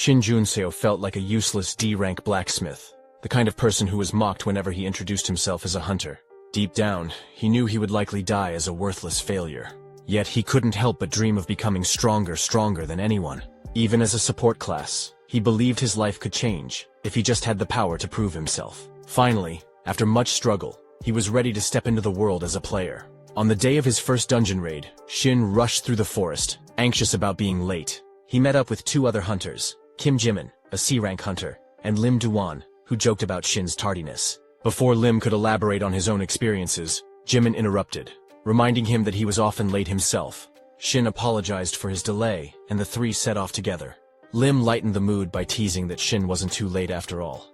Shin Junseo felt like a useless D-rank blacksmith, the kind of person who was mocked whenever he introduced himself as a hunter. Deep down, he knew he would likely die as a worthless failure. Yet he couldn't help but dream of becoming stronger than anyone. Even as a support class, he believed his life could change, if he just had the power to prove himself. Finally, after much struggle, he was ready to step into the world as a player. On the day of his first dungeon raid, Shin rushed through the forest, anxious about being late. He met up with two other hunters, Kim Jimin, a C-rank hunter, and Lim Duan, who joked about Shin's tardiness. Before Lim could elaborate on his own experiences, Jimin interrupted, reminding him that he was often late himself. Shin apologized for his delay, and the three set off together. Lim lightened the mood by teasing that Shin wasn't too late after all.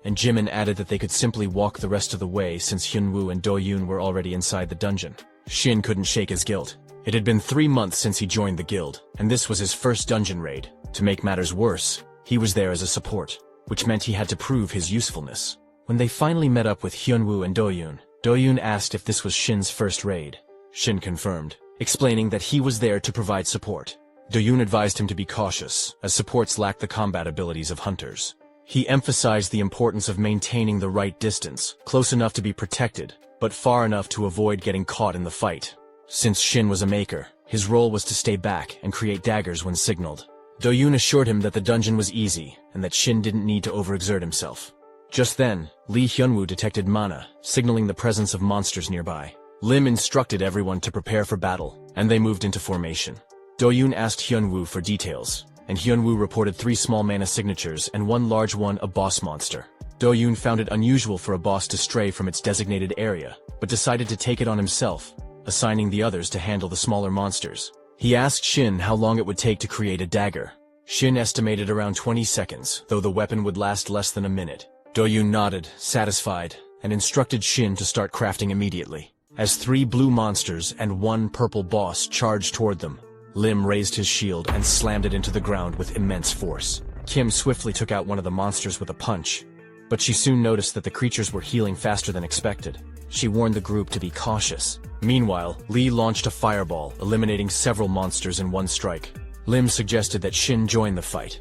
And Jimin added that they could simply walk the rest of the way since Hyunwoo and Do-yoon were already inside the dungeon. Shin couldn't shake his guilt. It had been 3 months since he joined the guild, and this was his first dungeon raid. To make matters worse, he was there as a support, which meant he had to prove his usefulness. When they finally met up with Hyunwoo and Do-yoon asked if this was Shin's first raid. Shin confirmed, explaining that he was there to provide support. Do-yoon advised him to be cautious, as supports lack the combat abilities of hunters. He emphasized the importance of maintaining the right distance, close enough to be protected, but far enough to avoid getting caught in the fight. Since Shin was a maker, his role was to stay back and create daggers when signaled. Do-yoon assured him that the dungeon was easy, and that Shin didn't need to overexert himself. Just then, Lee Hyunwoo detected mana, signaling the presence of monsters nearby. Lim instructed everyone to prepare for battle, and they moved into formation. Do-yoon asked Hyunwoo for details, and Hyunwoo reported 3 small mana signatures and 1 large one, a boss monster. Do-yoon found it unusual for a boss to stray from its designated area, but decided to take it on himself, assigning the others to handle the smaller monsters. He asked Shin how long it would take to create a dagger. Shin estimated around 20 seconds, though the weapon would last less than a minute. Do-yoon nodded, satisfied, and instructed Shin to start crafting immediately. As 3 blue monsters and 1 purple boss charged toward them, Lim raised his shield and slammed it into the ground with immense force. Kim swiftly took out one of the monsters with a punch, but she soon noticed that the creatures were healing faster than expected. She warned the group to be cautious. Meanwhile, Lee launched a fireball, eliminating several monsters in 1 strike. Lim suggested that Shin join the fight,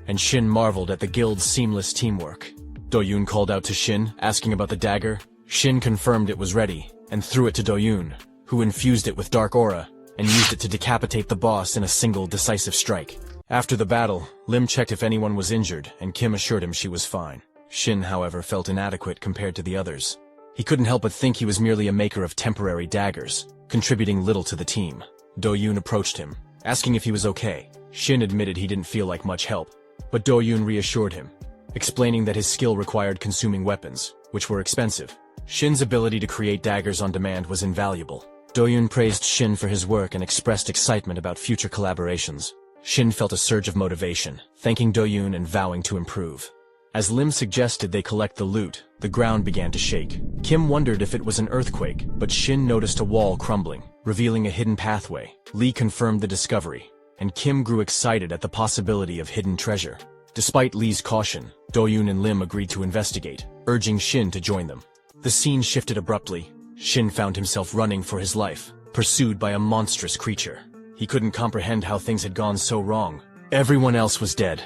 and Shin marveled at the guild's seamless teamwork. Do-yoon called out to Shin, asking about the dagger. Shin confirmed it was ready, and threw it to Do-yoon, who infused it with dark aura, and used it to decapitate the boss in a single decisive strike. After the battle, Lim checked if anyone was injured, and Kim assured him she was fine. Shin, however, felt inadequate compared to the others. He couldn't help but think he was merely a maker of temporary daggers, contributing little to the team. Do-yoon approached him, asking if he was okay. Shin admitted he didn't feel like much help, but Do-yoon reassured him, explaining that his skill required consuming weapons, which were expensive. Shin's ability to create daggers on demand was invaluable. Do-yoon praised Shin for his work and expressed excitement about future collaborations. Shin felt a surge of motivation, thanking Do-yoon and vowing to improve. As Lim suggested they collect the loot, the ground began to shake. Kim wondered if it was an earthquake, but Shin noticed a wall crumbling, revealing a hidden pathway. Lee confirmed the discovery, and Kim grew excited at the possibility of hidden treasure. Despite Lee's caution, Do-yoon and Lim agreed to investigate, urging Shin to join them. The scene shifted abruptly. Shin found himself running for his life, pursued by a monstrous creature. He couldn't comprehend how things had gone so wrong. Everyone else was dead,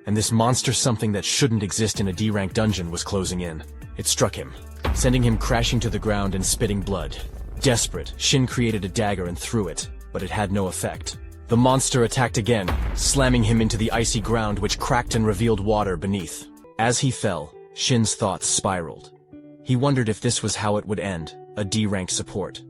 and this monster, something that shouldn't exist in a D-rank dungeon, was closing in. It struck him, sending him crashing to the ground and spitting blood. Desperate, Shin created a dagger and threw it, but it had no effect. The monster attacked again, slamming him into the icy ground which cracked and revealed water beneath. As he fell, Shin's thoughts spiraled. He wondered if this was how it would end, a D-rank support,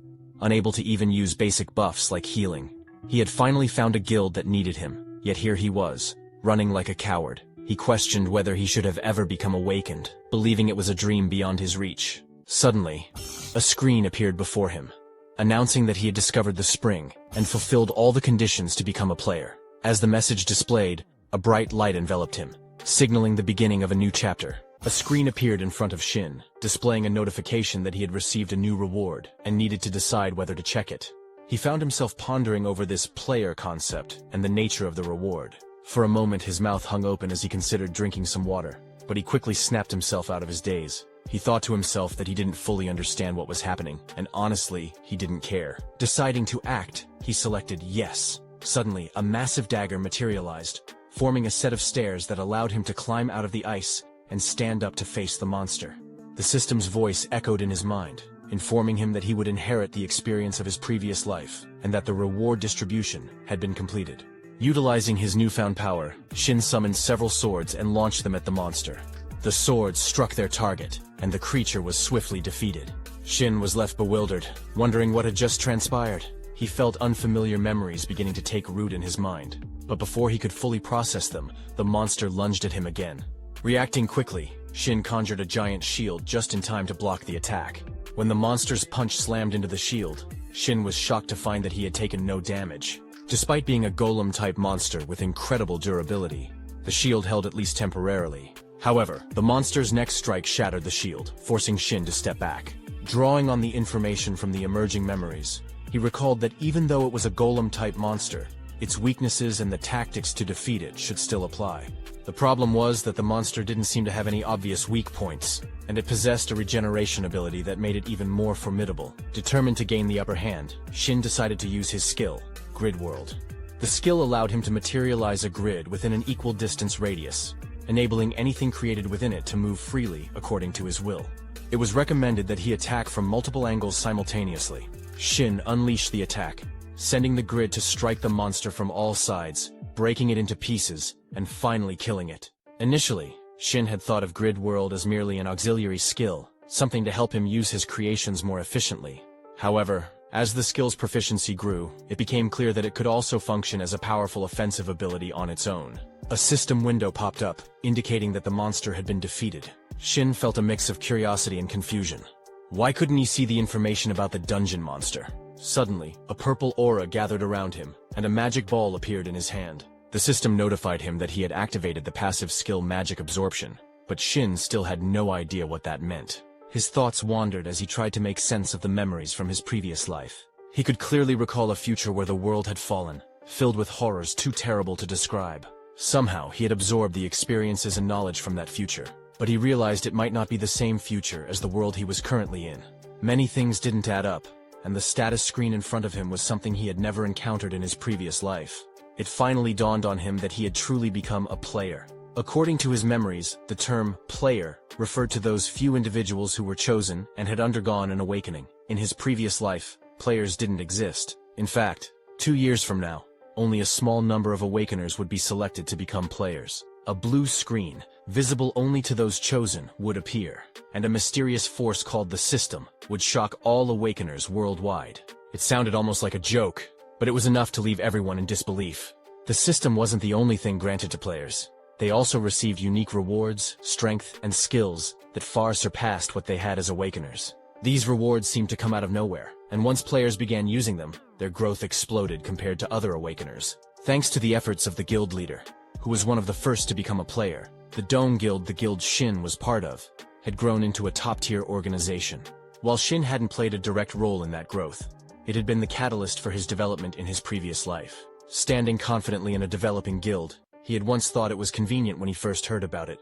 unable to even use basic buffs like healing. He had finally found a guild that needed him, yet here he was, running like a coward. He questioned whether he should have ever become awakened, believing it was a dream beyond his reach. Suddenly, a screen appeared before him, announcing that he had discovered the spring and fulfilled all the conditions to become a player. As the message displayed, a bright light enveloped him, signaling the beginning of a new chapter. A screen appeared in front of Shin, displaying a notification that he had received a new reward and needed to decide whether to check it. He found himself pondering over this player concept and the nature of the reward. For a moment his mouth hung open as he considered drinking some water, but he quickly snapped himself out of his daze. He thought to himself that he didn't fully understand what was happening, and honestly, he didn't care. Deciding to act, he selected yes. Suddenly, a massive dagger materialized, forming a set of stairs that allowed him to climb out of the ice and stand up to face the monster. The system's voice echoed in his mind, informing him that he would inherit the experience of his previous life, and that the reward distribution had been completed. Utilizing his newfound power, Shin summoned several swords and launched them at the monster. The swords struck their target, and the creature was swiftly defeated. Shin was left bewildered, wondering what had just transpired. He felt unfamiliar memories beginning to take root in his mind, but before he could fully process them, the monster lunged at him again. Reacting quickly, Shin conjured a giant shield just in time to block the attack. When the monster's punch slammed into the shield, Shin was shocked to find that he had taken no damage. Despite being a golem-type monster with incredible durability, the shield held at least temporarily. However, the monster's next strike shattered the shield, forcing Shin to step back. Drawing on the information from the emerging memories, he recalled that even though it was a golem-type monster, its weaknesses and the tactics to defeat it should still apply. The problem was that the monster didn't seem to have any obvious weak points, and it possessed a regeneration ability that made it even more formidable. Determined to gain the upper hand, Shin decided to use his skill, Grid World. The skill allowed him to materialize a grid within an equal distance radius, enabling anything created within it to move freely according to his will. It was recommended that he attack from multiple angles simultaneously. Shin unleashed the attack, sending the grid to strike the monster from all sides, breaking it into pieces, and finally killing it. Initially, Shin had thought of Grid World as merely an auxiliary skill, something to help him use his creations more efficiently. However, as the skill's proficiency grew, it became clear that it could also function as a powerful offensive ability on its own. A system window popped up, indicating that the monster had been defeated. Shin felt a mix of curiosity and confusion. Why couldn't he see the information about the dungeon monster? Suddenly, a purple aura gathered around him, and a magic ball appeared in his hand. The system notified him that he had activated the passive skill Magic Absorption, but Shin still had no idea what that meant. His thoughts wandered as he tried to make sense of the memories from his previous life. He could clearly recall a future where the world had fallen, filled with horrors too terrible to describe. Somehow, he had absorbed the experiences and knowledge from that future, but he realized it might not be the same future as the world he was currently in. Many things didn't add up, and the status screen in front of him was something he had never encountered in his previous life. It finally dawned on him that he had truly become a player. According to his memories, the term player referred to those few individuals who were chosen and had undergone an awakening. In his previous life, players didn't exist. In fact, 2 years from now, only a small number of awakeners would be selected to become players. A blue screen, visible only to those chosen, would appear, and a mysterious force called the System would shock all awakeners worldwide. It sounded almost like a joke, but it was enough to leave everyone in disbelief. The System wasn't the only thing granted to players. They also received unique rewards, strength, and skills that far surpassed what they had as awakeners. These rewards seemed to come out of nowhere, and once players began using them, their growth exploded compared to other awakeners. Thanks to the efforts of the guild leader, who was one of the first to become a player, the Dome Guild the guild Shin was part of had grown into a top-tier organization. While Shin hadn't played a direct role in that growth, it had been the catalyst for his development in his previous life. Standing confidently in a developing guild, he had once thought it was convenient when he first heard about it,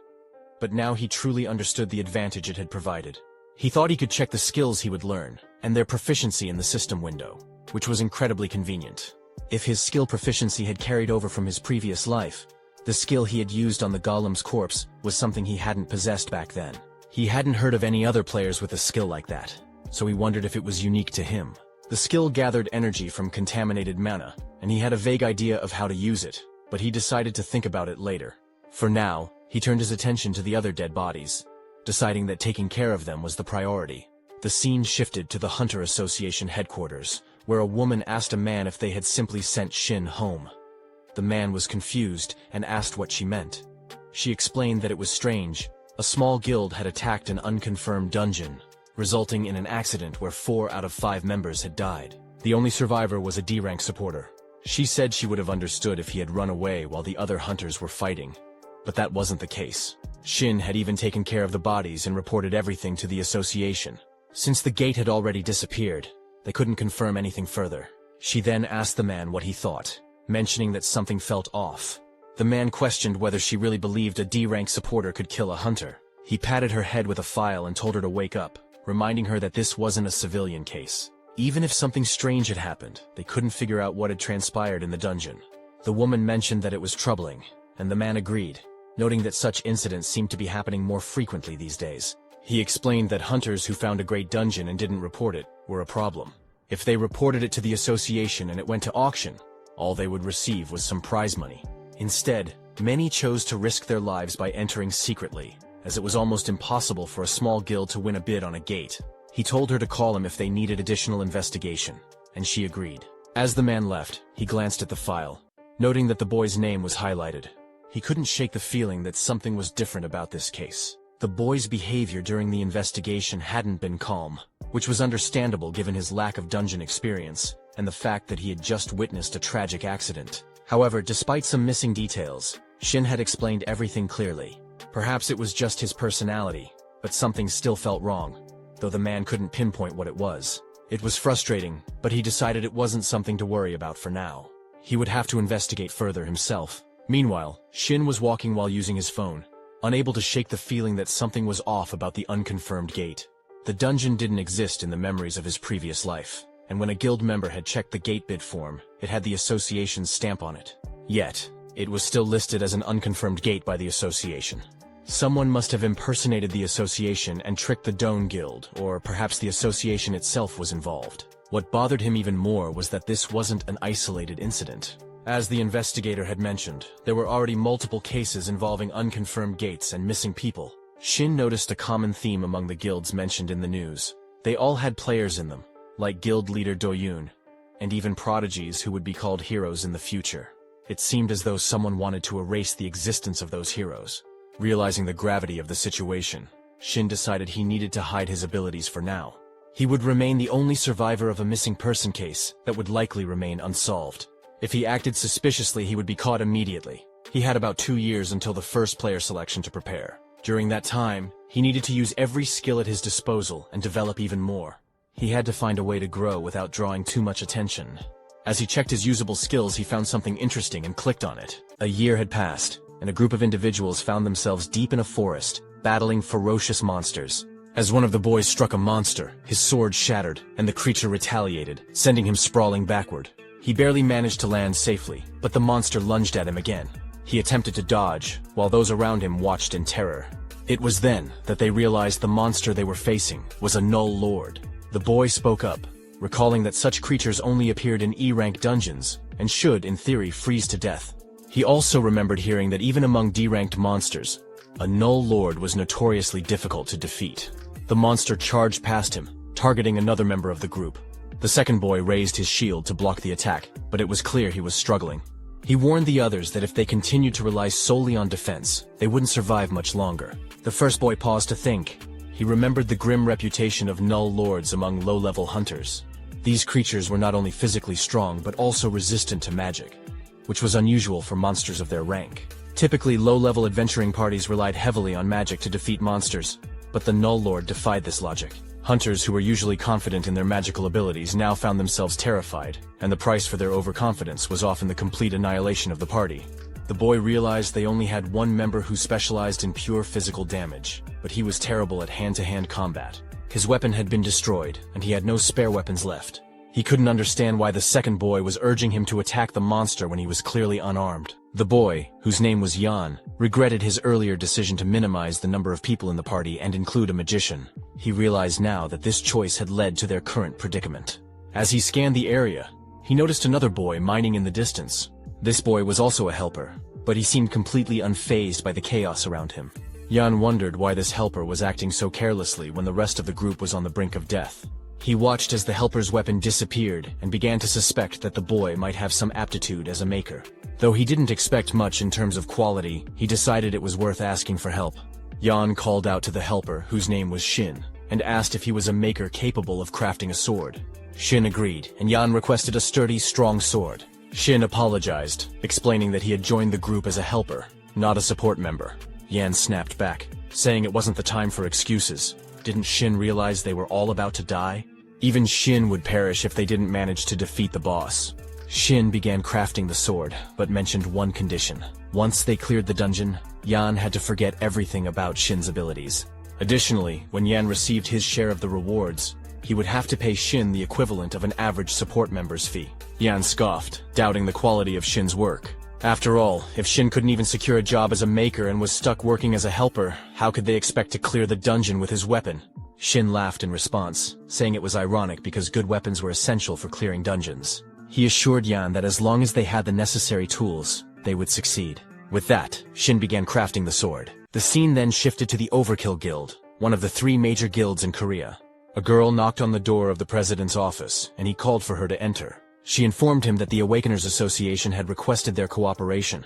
but now he truly understood the advantage it had provided. He thought he could check the skills he would learn, and their proficiency in the system window, which was incredibly convenient. If his skill proficiency had carried over from his previous life, the skill he had used on the golem's corpse was something he hadn't possessed back then. He hadn't heard of any other players with a skill like that, so he wondered if it was unique to him. The skill gathered energy from contaminated mana, and he had a vague idea of how to use it, but he decided to think about it later. For now, he turned his attention to the other dead bodies, deciding that taking care of them was the priority. The scene shifted to the Hunter Association headquarters, where a woman asked a man if they had simply sent Shin home. The man was confused and asked what she meant. She explained that it was strange. A small guild had attacked an unconfirmed dungeon, resulting in an accident where 4 out of 5 members had died. The only survivor was a D-rank supporter. She said she would have understood if he had run away while the other hunters were fighting, but that wasn't the case. Shin had even taken care of the bodies and reported everything to the association. Since the gate had already disappeared, they couldn't confirm anything further. She then asked the man what he thought, mentioning that something felt off. The man questioned whether she really believed a D-rank supporter could kill a hunter. He patted her head with a file and told her to wake up, reminding her that this wasn't a civilian case. Even if something strange had happened, they couldn't figure out what had transpired in the dungeon. The woman mentioned that it was troubling, and the man agreed, noting that such incidents seemed to be happening more frequently these days. He explained that hunters who found a great dungeon and didn't report it were a problem. If they reported it to the association and it went to auction, all they would receive was some prize money. Instead, many chose to risk their lives by entering secretly, as it was almost impossible for a small guild to win a bid on a gate. He told her to call him if they needed additional investigation, and she agreed. As the man left, he glanced at the file, noting that the boy's name was highlighted. He couldn't shake the feeling that something was different about this case. The boy's behavior during the investigation hadn't been calm, which was understandable given his lack of dungeon experience, and the fact that he had just witnessed a tragic accident. However, despite some missing details, Shin had explained everything clearly. Perhaps it was just his personality, but something still felt wrong, though the man couldn't pinpoint what it was. It was frustrating, but he decided it wasn't something to worry about for now. He would have to investigate further himself. Meanwhile, Shin was walking while using his phone, unable to shake the feeling that something was off about the unconfirmed gate. The dungeon didn't exist in the memories of his previous life, and when a guild member had checked the gate bid form, it had the association's stamp on it. Yet, it was still listed as an unconfirmed gate by the association. Someone must have impersonated the association and tricked the Doan Guild, or perhaps the association itself was involved. What bothered him even more was that this wasn't an isolated incident. As the investigator had mentioned, there were already multiple cases involving unconfirmed gates and missing people. Shin noticed a common theme among the guilds mentioned in the news. They all had players in them, like guild leader Doyun, and even prodigies who would be called heroes in the future. It seemed as though someone wanted to erase the existence of those heroes. Realizing the gravity of the situation, Shin decided he needed to hide his abilities for now. He would remain the only survivor of a missing person case that would likely remain unsolved. If he acted suspiciously, he would be caught immediately. He had about 2 years until the first player selection to prepare. During that time, he needed to use every skill at his disposal and develop even more. He had to find a way to grow without drawing too much attention. As he checked his usable skills, he found something interesting and clicked on it. A year had passed, and a group of individuals found themselves deep in a forest, battling ferocious monsters. As one of the boys struck a monster, his sword shattered, and the creature retaliated, sending him sprawling backward. He barely managed to land safely, but the monster lunged at him again. He attempted to dodge, while those around him watched in terror. It was then that they realized the monster they were facing was a Null Lord. The boy spoke up, recalling that such creatures only appeared in E-rank dungeons, and should, in theory, freeze to death. He also remembered hearing that even among D-ranked monsters, a Null Lord was notoriously difficult to defeat. The monster charged past him, targeting another member of the group. The second boy raised his shield to block the attack, but it was clear he was struggling. He warned the others that if they continued to rely solely on defense, they wouldn't survive much longer. The first boy paused to think. He remembered the grim reputation of Null Lords among low-level hunters. These creatures were not only physically strong but also resistant to magic, which was unusual for monsters of their rank. Typically, low-level adventuring parties relied heavily on magic to defeat monsters, but the Null Lord defied this logic. Hunters who were usually confident in their magical abilities now found themselves terrified, and the price for their overconfidence was often the complete annihilation of the party. The boy realized they only had one member who specialized in pure physical damage, but he was terrible at hand-to-hand combat. His weapon had been destroyed, and he had no spare weapons left. He couldn't understand why the second boy was urging him to attack the monster when he was clearly unarmed. The boy, whose name was Yan, regretted his earlier decision to minimize the number of people in the party and include a magician. He realized now that this choice had led to their current predicament. As he scanned the area, he noticed another boy mining in the distance. This boy was also a helper, but he seemed completely unfazed by the chaos around him. Yan wondered why this helper was acting so carelessly when the rest of the group was on the brink of death. He watched as the helper's weapon disappeared and began to suspect that the boy might have some aptitude as a maker. Though he didn't expect much in terms of quality, he decided it was worth asking for help. Yan called out to the helper, whose name was Shin, and asked if he was a maker capable of crafting a sword. Shin agreed, and Yan requested a sturdy, strong sword. Shin apologized, explaining that he had joined the group as a helper, not a support member. Yan snapped back, saying it wasn't the time for excuses. Didn't Shin realize they were all about to die? Even Shin would perish if they didn't manage to defeat the boss. Shin began crafting the sword, but mentioned one condition. Once they cleared the dungeon, Yan had to forget everything about Shin's abilities. Additionally, when Yan received his share of the rewards, he would have to pay Shin the equivalent of an average support member's fee. Yan scoffed, doubting the quality of Shin's work. After all, if Shin couldn't even secure a job as a maker and was stuck working as a helper, how could they expect to clear the dungeon with his weapon? Shin laughed in response, saying it was ironic because good weapons were essential for clearing dungeons. He assured Yan that as long as they had the necessary tools, they would succeed. With that, Shin began crafting the sword. The scene then shifted to the Overkill Guild, one of the 3 major guilds in Korea. A girl knocked on the door of the president's office, and he called for her to enter. She informed him that the Awakeners Association had requested their cooperation,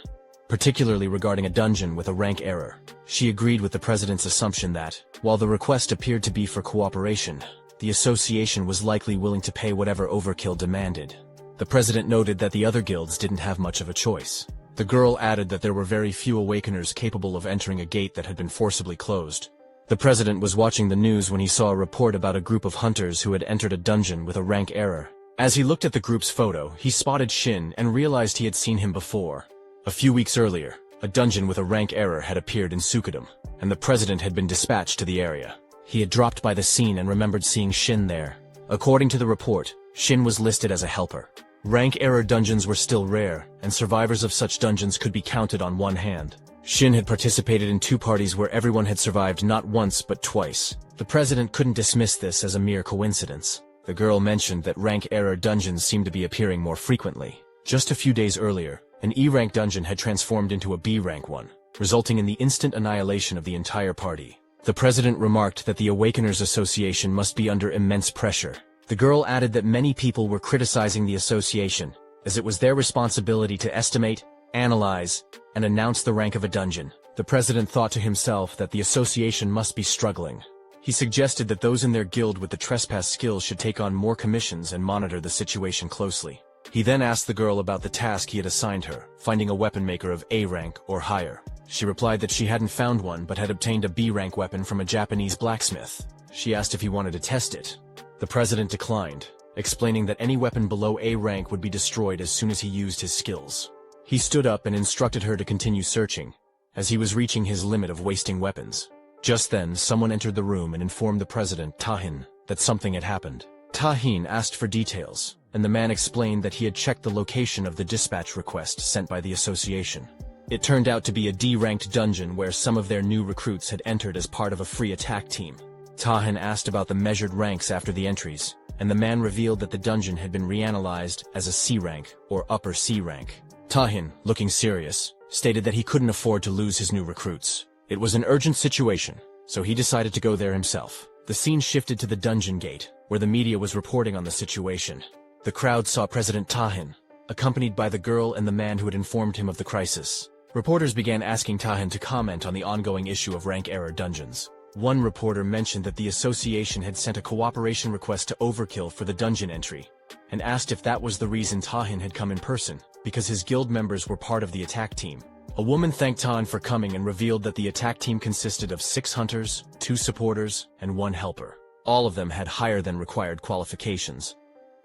particularly regarding a dungeon with a rank error. She agreed with the president's assumption that, while the request appeared to be for cooperation, the association was likely willing to pay whatever Overkill demanded. The president noted that the other guilds didn't have much of a choice. The girl added that there were very few Awakeners capable of entering a gate that had been forcibly closed. The president was watching the news when he saw a report about a group of hunters who had entered a dungeon with a rank error. As he looked at the group's photo, he spotted Shin and realized he had seen him before. A few weeks earlier, a dungeon with a rank error had appeared in Sukadam, and the president had been dispatched to the area. He had dropped by the scene and remembered seeing Shin there. According to the report, Shin was listed as a helper. Rank error dungeons were still rare, and survivors of such dungeons could be counted on one hand. Shin had participated in 2 parties where everyone had survived not once but twice. The president couldn't dismiss this as a mere coincidence. The girl mentioned that rank error dungeons seemed to be appearing more frequently. Just a few days earlier, an E-rank dungeon had transformed into a B-rank one, resulting in the instant annihilation of the entire party. The president remarked that the Awakeners Association must be under immense pressure. The girl added that many people were criticizing the association, as it was their responsibility to estimate, analyze, and announce the rank of a dungeon. The president thought to himself that the association must be struggling. He suggested that those in their guild with the trespass skills should take on more commissions and monitor the situation closely. He then asked the girl about the task he had assigned her, finding a weapon maker of A rank or higher. She replied that she hadn't found one but had obtained a B rank weapon from a Japanese blacksmith. She asked if he wanted to test it. The president declined, explaining that any weapon below A rank would be destroyed as soon as he used his skills. He stood up and instructed her to continue searching, as he was reaching his limit of wasting weapons. Just then, someone entered the room and informed the president, Tahin, that something had happened. Tahin asked for details, and the man explained that he had checked the location of the dispatch request sent by the association. It turned out to be a D-ranked dungeon where some of their new recruits had entered as part of a free attack team. Tahin asked about the measured ranks after the entries, and the man revealed that the dungeon had been reanalyzed as a C rank or upper C rank. Tahin, looking serious, stated that he couldn't afford to lose his new recruits. It was an urgent situation, so he decided to go there himself. The scene shifted to the dungeon gate, where the media was reporting on the situation. The crowd saw President Tahin, accompanied by the girl and the man who had informed him of the crisis. Reporters began asking Tahin to comment on the ongoing issue of rank error dungeons. One reporter mentioned that the association had sent a cooperation request to Overkill for the dungeon entry, and asked if that was the reason Tahin had come in person, because his guild members were part of the attack team. A woman thanked Tahin for coming and revealed that the attack team consisted of 6 hunters, 2 supporters, and 1 helper. All of them had higher than required qualifications.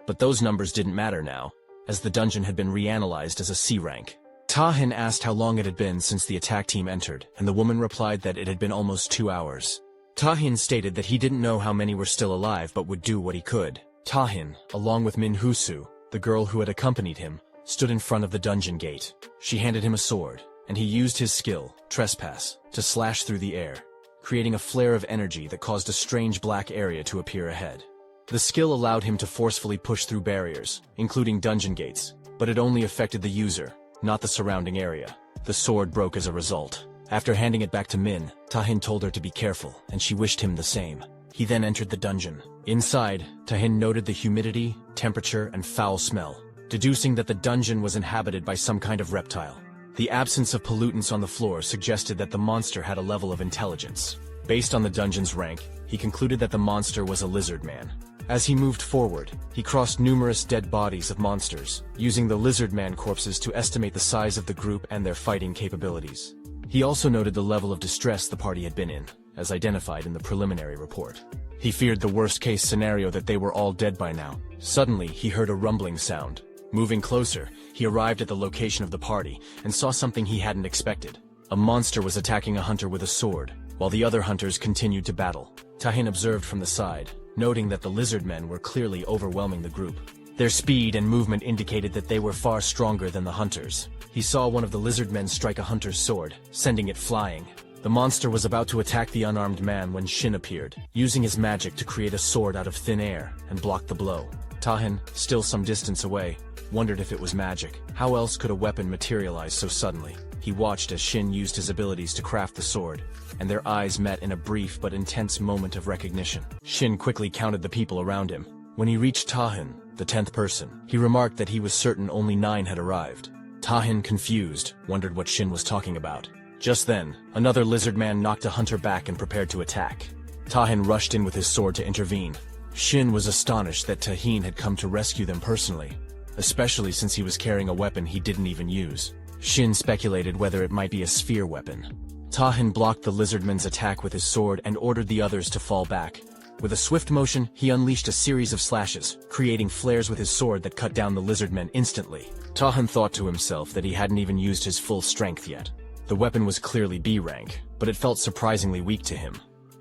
But those numbers didn't matter now, as the dungeon had been reanalyzed as a C rank. Tahin asked how long it had been since the attack team entered, and the woman replied that it had been almost 2 hours. Tahin stated that he didn't know how many were still alive but would do what he could. Tahin, along with Min Husu, the girl who had accompanied him, stood in front of the dungeon gate. She handed him a sword, and he used his skill, Trespass, to slash through the air, creating a flare of energy that caused a strange black area to appear ahead. The skill allowed him to forcefully push through barriers, including dungeon gates, but it only affected the user, not the surrounding area. The sword broke as a result. After handing it back to Min, Tahin told her to be careful, and she wished him the same. He then entered the dungeon. Inside, Tahin noted the humidity, temperature, and foul smell, deducing that the dungeon was inhabited by some kind of reptile. The absence of pollutants on the floor suggested that the monster had a level of intelligence. Based on the dungeon's rank, he concluded that the monster was a lizard man. As he moved forward, he crossed numerous dead bodies of monsters, using the lizard man corpses to estimate the size of the group and their fighting capabilities. He also noted the level of distress the party had been in, as identified in the preliminary report. He feared the worst-case scenario that they were all dead by now. Suddenly, he heard a rumbling sound. Moving closer, he arrived at the location of the party and saw something he hadn't expected. A monster was attacking a hunter with a sword, while the other hunters continued to battle. Tahin observed from the side, noting that the lizard men were clearly overwhelming the group. Their speed and movement indicated that they were far stronger than the hunters. He saw one of the lizard men strike a hunter's sword, sending it flying. The monster was about to attack the unarmed man when Shin appeared, using his magic to create a sword out of thin air and block the blow. Tahin, still some distance away, wondered if it was magic. How else could a weapon materialize so suddenly? He watched as Shin used his abilities to craft the sword, and their eyes met in a brief but intense moment of recognition. Shin quickly counted the people around him. When he reached Tahin, the 10th person, he remarked that he was certain only 9 had arrived. Tahin, confused, wondered what Shin was talking about. Just then, another lizard man knocked a hunter back and prepared to attack. Tahin rushed in with his sword to intervene. Shin was astonished that Tahin had come to rescue them personally, especially since he was carrying a weapon he didn't even use. Shin speculated whether it might be a sphere weapon. Tahin blocked the lizardman's attack with his sword and ordered the others to fall back. With a swift motion, he unleashed a series of slashes, creating flares with his sword that cut down the lizardmen instantly. Tahin thought to himself that he hadn't even used his full strength yet. The weapon was clearly B rank, but it felt surprisingly weak to him.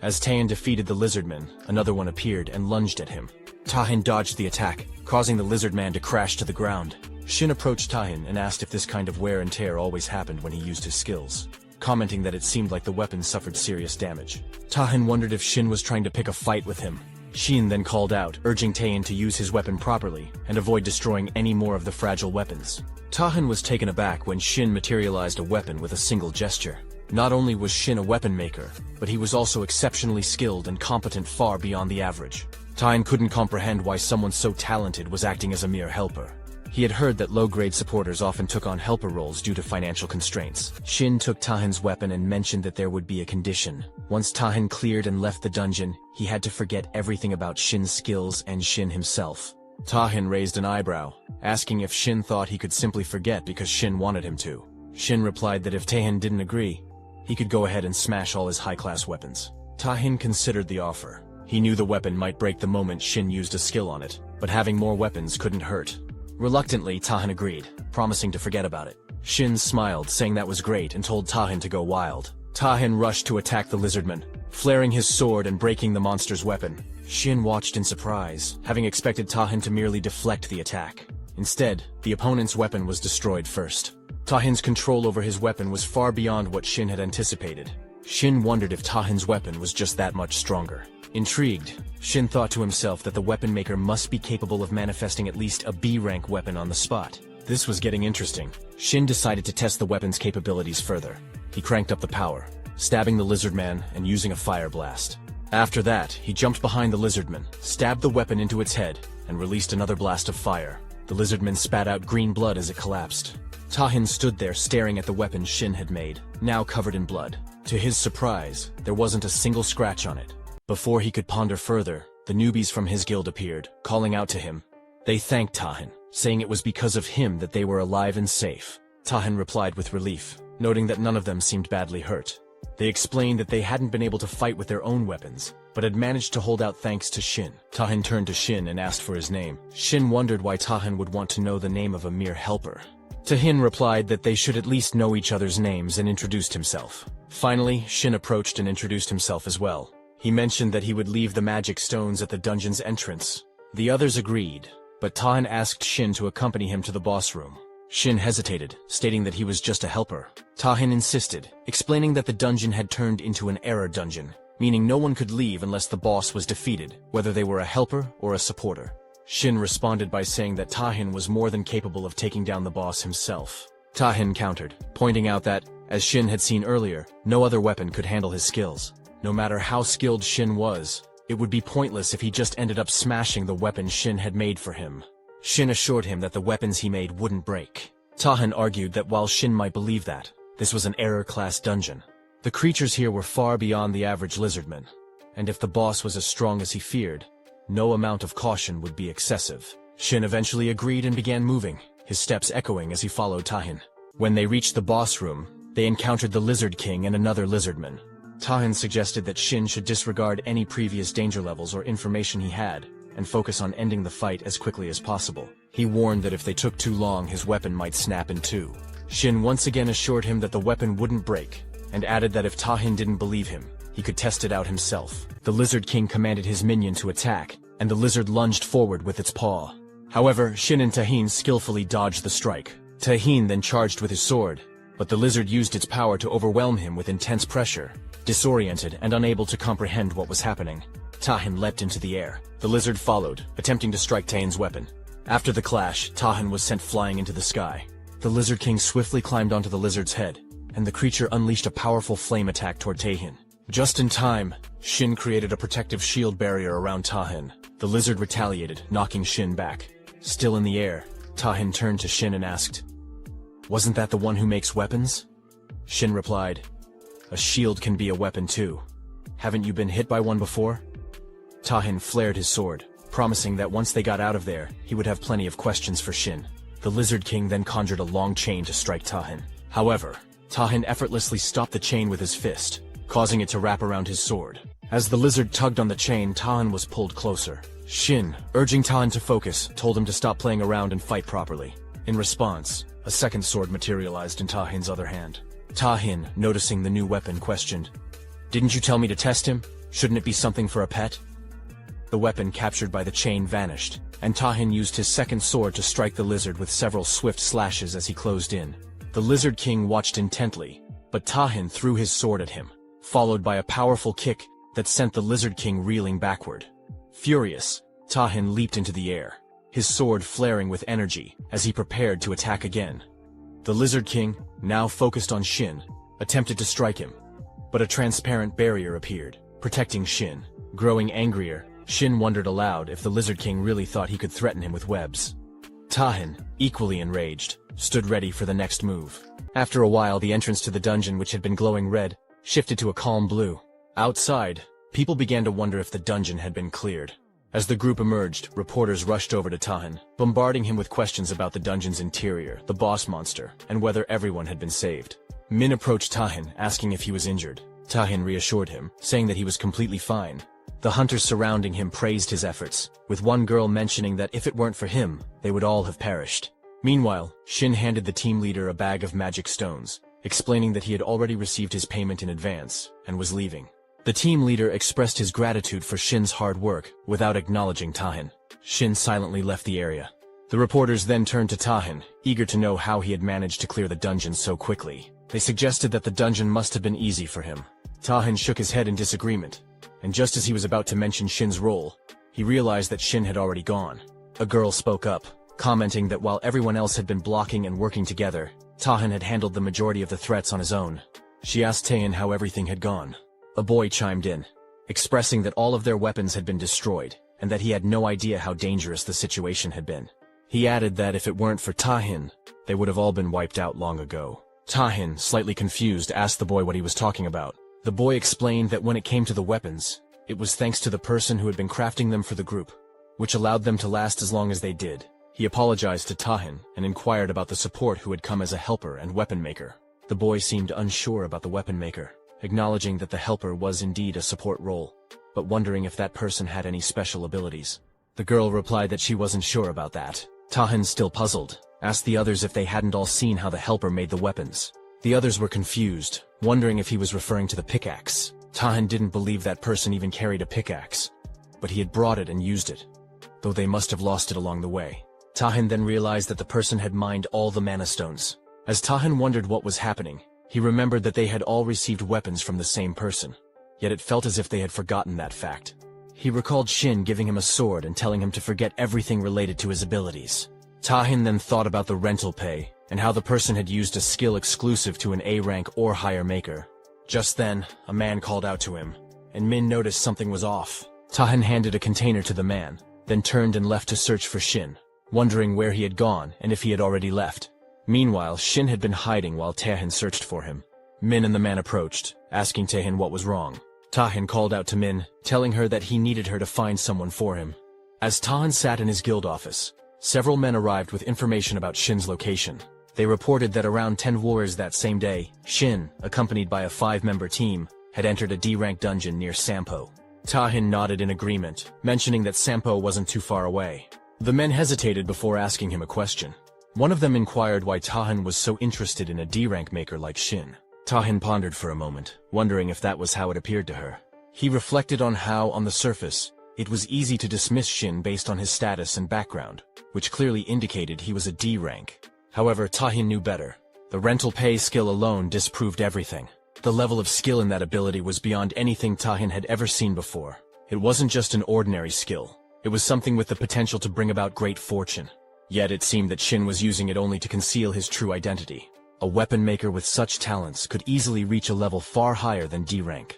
As Tahin defeated the lizardman, another one appeared and lunged at him. Tahin dodged the attack, causing the lizardman to crash to the ground. Shin approached Tahin and asked if this kind of wear and tear always happened when he used his skills, commenting that it seemed like the weapon suffered serious damage. Tahin wondered if Shin was trying to pick a fight with him. Shin then called out, urging Tahin to use his weapon properly and avoid destroying any more of the fragile weapons. Tahin was taken aback when Shin materialized a weapon with a single gesture. Not only was Shin a weapon maker, but he was also exceptionally skilled and competent far beyond the average. Tahin couldn't comprehend why someone so talented was acting as a mere helper. He had heard that low-grade supporters often took on helper roles due to financial constraints. Shin took Tahin's weapon and mentioned that there would be a condition. Once Tahin cleared and left the dungeon, he had to forget everything about Shin's skills and Shin himself. Tahin raised an eyebrow, asking if Shin thought he could simply forget because Shin wanted him to. Shin replied that if Tahin didn't agree, he could go ahead and smash all his high-class weapons. Tahin considered the offer. He knew the weapon might break the moment Shin used a skill on it, but having more weapons couldn't hurt. Reluctantly, Tahin agreed, promising to forget about it. Shin smiled, saying that was great, and told Tahin to go wild. Tahin rushed to attack the lizardman, flaring his sword and breaking the monster's weapon. Shin watched in surprise, having expected Tahin to merely deflect the attack. Instead, the opponent's weapon was destroyed first. Tahin's control over his weapon was far beyond what Shin had anticipated. Shin wondered if Tahin's weapon was just that much stronger. Intrigued, Shin thought to himself that the weapon maker must be capable of manifesting at least a B-rank weapon on the spot. This was getting interesting. Shin decided to test the weapon's capabilities further. He cranked up the power, stabbing the lizardman and using a fire blast. After that, he jumped behind the lizardman, stabbed the weapon into its head, and released another blast of fire. The lizardman spat out green blood as it collapsed. Tahin stood there staring at the weapon Shin had made, now covered in blood. To his surprise, there wasn't a single scratch on it. Before he could ponder further, the newbies from his guild appeared, calling out to him. They thanked Tahin, saying it was because of him that they were alive and safe. Tahin replied with relief, noting that none of them seemed badly hurt. They explained that they hadn't been able to fight with their own weapons, but had managed to hold out thanks to Shin. Tahin turned to Shin and asked for his name. Shin wondered why Tahin would want to know the name of a mere helper. Tahin replied that they should at least know each other's names and introduced himself. Finally, Shin approached and introduced himself as well. He mentioned that he would leave the magic stones at the dungeon's entrance. The others agreed, but Tahin asked Shin to accompany him to the boss room. Shin hesitated, stating that he was just a helper. Tahin insisted, explaining that the dungeon had turned into an error dungeon, meaning no one could leave unless the boss was defeated, whether they were a helper or a supporter. Shin responded by saying that Tahin was more than capable of taking down the boss himself. Tahin countered, pointing out that, as Shin had seen earlier, no other weapon could handle his skills. No matter how skilled Shin was, it would be pointless if he just ended up smashing the weapon Shin had made for him. Shin assured him that the weapons he made wouldn't break. Tahin argued that while Shin might believe that, this was an error-class dungeon. The creatures here were far beyond the average lizardman, and if the boss was as strong as he feared, no amount of caution would be excessive. Shin eventually agreed and began moving, his steps echoing as he followed Tahin. When they reached the boss room, they encountered the Lizard King and another lizardman. Tahin suggested that Shin should disregard any previous danger levels or information he had, and focus on ending the fight as quickly as possible. He warned that if they took too long, his weapon might snap in two. Shin once again assured him that the weapon wouldn't break, and added that if Tahin didn't believe him, he could test it out himself. The Lizard King commanded his minion to attack, and the lizard lunged forward with its paw. However, Shin and Tahin skillfully dodged the strike. Tahin then charged with his sword, but the lizard used its power to overwhelm him with intense pressure. Disoriented and unable to comprehend what was happening, Tahin leapt into the air. The lizard followed, attempting to strike Tahin's weapon. After the clash, Tahin was sent flying into the sky. The Lizard King swiftly climbed onto the lizard's head, and the creature unleashed a powerful flame attack toward Tahin. Just in time, Shin created a protective shield barrier around Tahin. The lizard retaliated, knocking Shin back. Still in the air, Tahin turned to Shin and asked, "Wasn't that the one who makes weapons?" Shin replied, "A shield can be a weapon too. Haven't you been hit by one before?" Tahin flared his sword, promising that once they got out of there, he would have plenty of questions for Shin. The Lizard King then conjured a long chain to strike Tahin. However, Tahin effortlessly stopped the chain with his fist, causing it to wrap around his sword. As the lizard tugged on the chain, Tahin was pulled closer. Shin, urging Tahin to focus, told him to stop playing around and fight properly. In response, a second sword materialized in Tahin's other hand. Tahin, noticing the new weapon, questioned, "Didn't you tell me to test him? Shouldn't it be something for a pet?" The weapon captured by the chain vanished, and Tahin used his second sword to strike the lizard with several swift slashes as he closed in. The Lizard King watched intently, but Tahin threw his sword at him, followed by a powerful kick that sent the Lizard King reeling backward. Furious, Tahin leaped into the air, his sword flaring with energy as he prepared to attack again. The Lizard King, now focused on Shin, attempted to strike him, but a transparent barrier appeared, protecting Shin. Growing angrier, Shin wondered aloud if the Lizard King really thought he could threaten him with webs. Tahin, equally enraged, stood ready for the next move. After a while, the entrance to the dungeon, which had been glowing red, shifted to a calm blue. Outside, people began to wonder if the dungeon had been cleared. As the group emerged, reporters rushed over to Tahin, bombarding him with questions about the dungeon's interior, the boss monster, and whether everyone had been saved. Min approached Tahin, asking if he was injured. Tahin reassured him, saying that he was completely fine. The hunters surrounding him praised his efforts, with one girl mentioning that if it weren't for him, they would all have perished. Meanwhile, Shin handed the team leader a bag of magic stones, explaining that he had already received his payment in advance, and was leaving. The team leader expressed his gratitude for Shin's hard work, without acknowledging Tahin. Shin silently left the area. The reporters then turned to Tahin, eager to know how he had managed to clear the dungeon so quickly. They suggested that the dungeon must have been easy for him. Tahin shook his head in disagreement, and just as he was about to mention Shin's role, he realized that Shin had already gone. A girl spoke up, commenting that while everyone else had been blocking and working together, Tahin had handled the majority of the threats on his own. She asked Tahin how everything had gone. A boy chimed in, expressing that all of their weapons had been destroyed, and that he had no idea how dangerous the situation had been. He added that if it weren't for Tahin, they would have all been wiped out long ago. Tahin, slightly confused, asked the boy what he was talking about. The boy explained that when it came to the weapons, it was thanks to the person who had been crafting them for the group, which allowed them to last as long as they did. He apologized to Tahin and inquired about the support who had come as a helper and weapon maker. The boy seemed unsure about the weapon maker, acknowledging that the helper was indeed a support role, but wondering if that person had any special abilities. The girl replied that she wasn't sure about that. Tahin, still puzzled, asked the others if they hadn't all seen how the helper made the weapons. The others were confused, wondering if he was referring to the pickaxe. Tahin didn't believe that person even carried a pickaxe, but he had brought it and used it, though they must have lost it along the way. Tahin then realized that the person had mined all the mana stones. As Tahin wondered what was happening, he remembered that they had all received weapons from the same person, yet it felt as if they had forgotten that fact. He recalled Shin giving him a sword and telling him to forget everything related to his abilities. Tahin then thought about the rental pay, and how the person had used a skill exclusive to an A-rank or higher maker. Just then, a man called out to him, and Min noticed something was off. Tahin handed a container to the man, then turned and left to search for Shin, wondering where he had gone and if he had already left. Meanwhile, Shin had been hiding while Tahin searched for him. Min and the man approached, asking Tahin what was wrong. Tahin called out to Min, telling her that he needed her to find someone for him. As Tahin sat in his guild office, several men arrived with information about Shin's location. They reported that around 10 warriors that same day, Shin, accompanied by a 5-member team, had entered a D-rank dungeon near Sampo. Tahin nodded in agreement, mentioning that Sampo wasn't too far away. The men hesitated before asking him a question. One of them inquired why Tahin was so interested in a D-rank maker like Shin. Tahin pondered for a moment, wondering if that was how it appeared to her. He reflected on how, on the surface, It was easy to dismiss Shin based on his status and background, which clearly indicated he was a D rank. However, Tahin knew better. The rental pay skill alone disproved everything. The level of skill in that ability was beyond anything Tahin had ever seen before. It wasn't just an ordinary skill. It was something with the potential to bring about great fortune. Yet it seemed that Shin was using it only to conceal his true identity. A weapon maker with such talents could easily reach a level far higher than D rank.